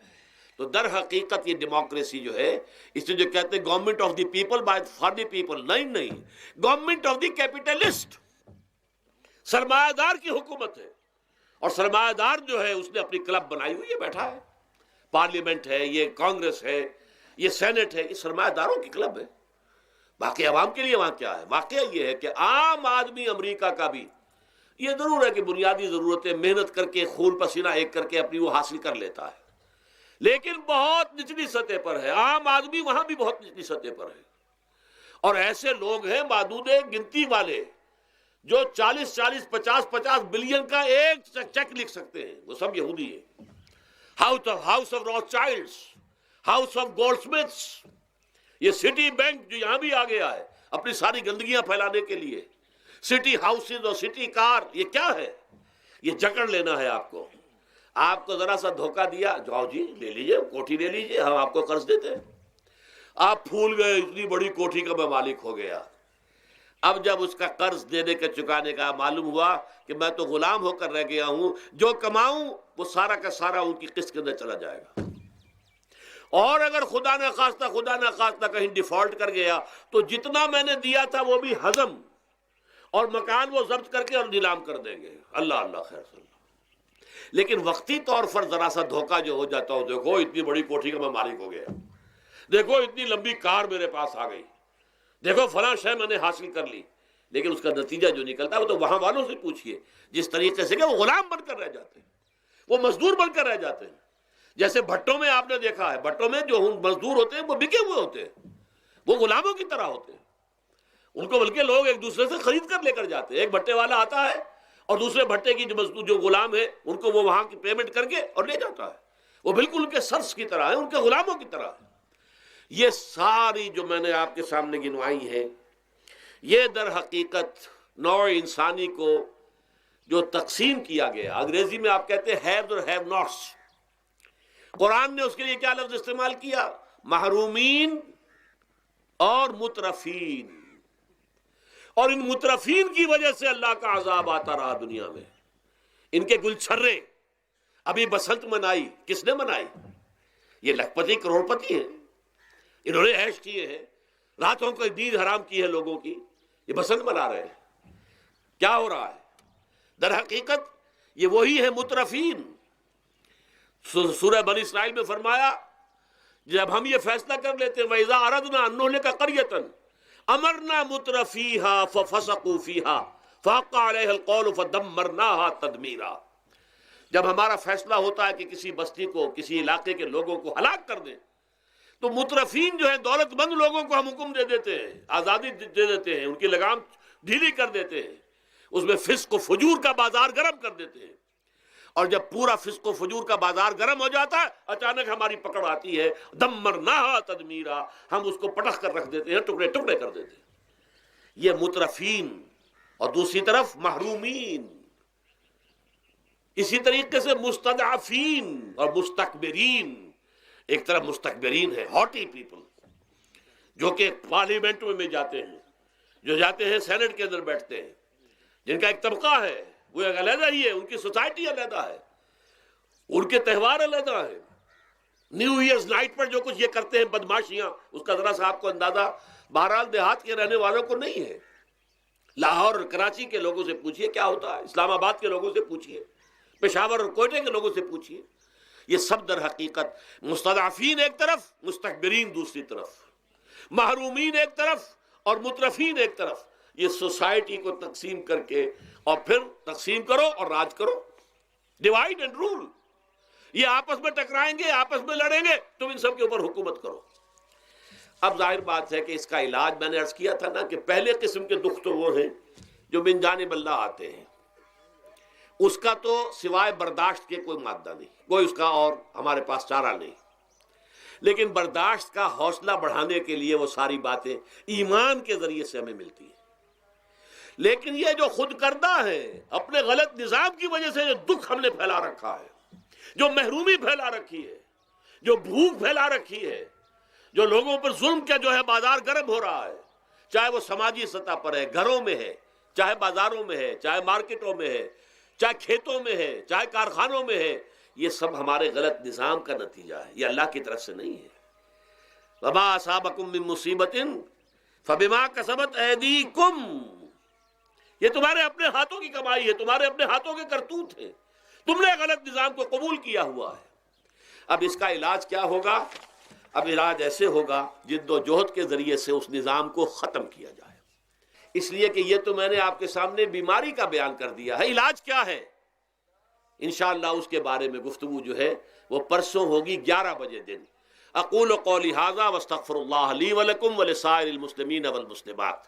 تو در حقیقت یہ ڈیموکریسی جو ہے، اس سے جو کہتے ہیں government of the people by for the people, نہیں، گورنمنٹ آف دی کیپٹلسٹ، سرمایہ دار کی حکومت ہے. اور سرمایہ دار جو ہے اس نے اپنی کلب بنائی ہوئی ہے، بیٹھا ہے، پارلیمنٹ ہے، یہ کانگریس ہے، یہ سینٹ ہے، یہ سرمایہ داروں کی کلب ہے. باقی عوام کے لیے وہاں کیا ہے؟ واقعہ یہ ہے کہ عام آدمی امریکہ کا بھی یہ ضرور ہے کہ بنیادی ضرورتیں محنت کر کے خون پسینہ ایک کر کے اپنی وہ حاصل کر لیتا ہے، لیکن بہت نچلی سطح پر ہے. عام آدمی وہاں بھی بہت نچلی سطح پر ہے. اور ایسے لوگ ہیں معدود گنتی والے جو 40 50 بلین کا ایک چیک لکھ سکتے ہیں، وہ سب یہودی ہیں. House of Rothschilds, house of Goldsmiths, یہ سٹی بینک جو یہاں بھی آ گیا ہے اپنی ساری گندگیاں پھیلانے کے لیے، سٹی ہاؤسز اور سٹی کار، یہ کیا ہے؟ یہ جکڑ لینا ہے آپ کو. آپ کو ذرا سا دھوکہ دیا، جاؤ جی لے لیجئے، کوٹھی لے لیجئے، ہم آپ کو قرض دیتے ہیں. آپ پھول گئے، اتنی بڑی کوٹھی کا میں مالک ہو گیا. اب جب اس کا قرض دینے کا چکانے کا معلوم ہوا کہ میں تو غلام ہو کر رہ گیا ہوں، جو کماؤں وہ سارا کا سارا ان کی قسط کے اندر چلا جائے گا. اور اگر خدا نہ خواستہ کہیں ڈیفالٹ کر گیا تو جتنا میں نے دیا تھا وہ بھی ہضم، اور مکان وہ ضبط کر کے اور نیلام کر دیں گے. اللہ خیر صلی اللہ. لیکن وقتی طور پر ذرا سا دھوکہ جو ہو جاتا ہو، دیکھو اتنی بڑی کوٹھی کا میں مالک ہو گیا، دیکھو اتنی لمبی کار میرے پاس آ گئی، دیکھو فلاں شے میں نے حاصل کر لی، لیکن اس کا نتیجہ جو نکلتا ہے وہ تو وہاں والوں سے پوچھئے جس طریقے سے کہ وہ غلام بن کر رہ جاتے ہیں، وہ مزدور بن کر رہ جاتے ہیں. جیسے بھٹوں میں آپ نے دیکھا ہے، بھٹوں میں جو مزدور ہوتے ہیں وہ بکے ہوئے ہوتے ہیں، وہ غلاموں کی طرح ہوتے ہیں. ان کو بلکہ لوگ ایک دوسرے سے خرید کر لے کر جاتے ہیں. ایک بھٹے والا آتا ہے اور دوسرے بھٹے کی جو مزدور جو غلام ہے ان کو وہ وہاں کی پیمنٹ کر کے اور لے جاتا ہے. وہ بالکل ان کے سرس کی طرح ہے، ان کے غلاموں کی طرح ہے. یہ ساری جو میں نے آپ کے سامنے گنوائی ہے، یہ در حقیقت نوع انسانی کو جو تقسیم کیا گیا، انگریزی میں آپ کہتے ہیں ہیوز اور ہیو ناٹس. قرآن نے اس کے لیے کیا لفظ استعمال کیا؟ محرومین اور مترفین. اور ان مترفین کی وجہ سے اللہ کا عذاب آتا رہا دنیا میں. ان کے گلچھرے ابھی بسنت منائی، کس نے منائی؟ یہ لکھپتی کروڑ پتی ہیں، انہوں نے عیش کیے ہیں، راتوں کو نیند حرام کی ہے لوگوں کی، یہ بسنت منا رہے ہیں. کیا ہو رہا ہے؟ در حقیقت یہ وہی ہے مترفین. سورہ بنی اسرائیل میں فرمایا جب ہم یہ فیصلہ کر لیتے ہیں وَإِذَا أَرَدْنَا أَن نُهْلِكَ قَرْيَةً امرنا مترفیہا ففسقوا فیہا فحق علیہ القول فدمرناہا تدمیرا. جب ہمارا فیصلہ ہوتا ہے کہ کسی بستی کو، کسی علاقے کے لوگوں کو ہلاک کر دیں، تو مترفین جو ہیں، دولت مند لوگوں کو ہم حکم دے دیتے ہیں، آزادی دے دیتے ہیں، ان کی لگام ڈھیلی کر دیتے ہیں، اس میں فسق و فجور کا بازار گرم کر دیتے ہیں. اور جب پورا فسق و فجور کا بازار گرم ہو جاتا ہے، اچانک ہماری پکڑ آتی ہے، دمرناہا تدمیرا، ہم اس کو پٹخ کر رکھ دیتے ہیں، ٹکڑے ٹکڑے کر دیتے ہیں. یہ مترفین. اور دوسری طرف محرومین. اسی طریقے سے مستضعفین اور مستکبرین. ایک طرف مستکبرین ہے، ہاٹی پیپل، جو کہ پارلیمنٹ میں جاتے ہیں، جو جاتے ہیں سینٹ کے اندر بیٹھتے ہیں، جن کا ایک طبقہ ہے، وہ ایک علیحدہ ہی ہے، ان کی سوسائٹی علیحدہ ہے، ان کے تہوار علیحدہ ہیں. نیو ایئرز نائٹ پر جو کچھ یہ کرتے ہیں بدماشیاں، اس کا ذرا سا آپ کو اندازہ بہرحال دیہات کے رہنے والوں کو نہیں ہے. لاہور اور کراچی کے لوگوں سے پوچھئے کیا ہوتا ہے، اسلام آباد کے لوگوں سے پوچھئے، پشاور اور کوئٹہ کے لوگوں سے پوچھئے. یہ سب در حقیقت مستضعفین ایک طرف، مستکبرین دوسری طرف، محرومین ایک طرف اور مترفین ایک طرف. یہ سوسائٹی کو تقسیم کر کے، اور پھر تقسیم کرو اور راج کرو، ڈیوائیڈ اینڈ رول. یہ آپس میں ٹکرائیں گے، آپس میں لڑیں گے، تم ان سب کے اوپر حکومت کرو. اب ظاہر بات ہے کہ اس کا علاج میں نے عرض کیا تھا نا کہ پہلے قسم کے دکھ تو وہ ہیں جو من جانب اللہ آتے ہیں، اس کا تو سوائے برداشت کے کوئی مادہ نہیں، کوئی اس کا اور ہمارے پاس چارہ نہیں. لیکن برداشت کا حوصلہ بڑھانے کے لیے وہ ساری باتیں ایمان کے ذریعے سے ہمیں ملتی ہیں. لیکن یہ جو خود کردہ ہے، اپنے غلط نظام کی وجہ سے جو دکھ ہم نے پھیلا رکھا ہے، جو محرومی پھیلا رکھی ہے، جو بھوک پھیلا رکھی ہے، جو لوگوں پر ظلم کا جو ہے بازار گرم ہو رہا ہے، چاہے وہ سماجی سطح پر ہے، گھروں میں ہے، چاہے بازاروں میں ہے، چاہے مارکیٹوں میں ہے، چاہے کھیتوں میں ہے، چاہے کارخانوں میں ہے، یہ سب ہمارے غلط نظام کا نتیجہ ہے، یہ اللہ کی طرف سے نہیں ہے. وما اصابکم من مصیبت فبما کسبت ایدیکم، یہ تمہارے اپنے ہاتھوں کی کمائی ہے، تمہارے اپنے ہاتھوں کے کرتوت ہیں، تم نے غلط نظام کو قبول کیا ہوا ہے. اب اس کا علاج کیا ہوگا؟ اب علاج ایسے ہوگا جد و جہد کے ذریعے سے اس نظام کو ختم کیا جائے. اس لیے کہ یہ تو میں نے آپ کے سامنے بیماری کا بیان کر دیا ہے، علاج کیا ہے انشاءاللہ اس کے بارے میں گفتگو جو ہے وہ پرسوں ہوگی 11 بجے دن. اقول قولی ھذا واستغفر اللہ لی ولکم ولسائر المسلمین والمسلمات.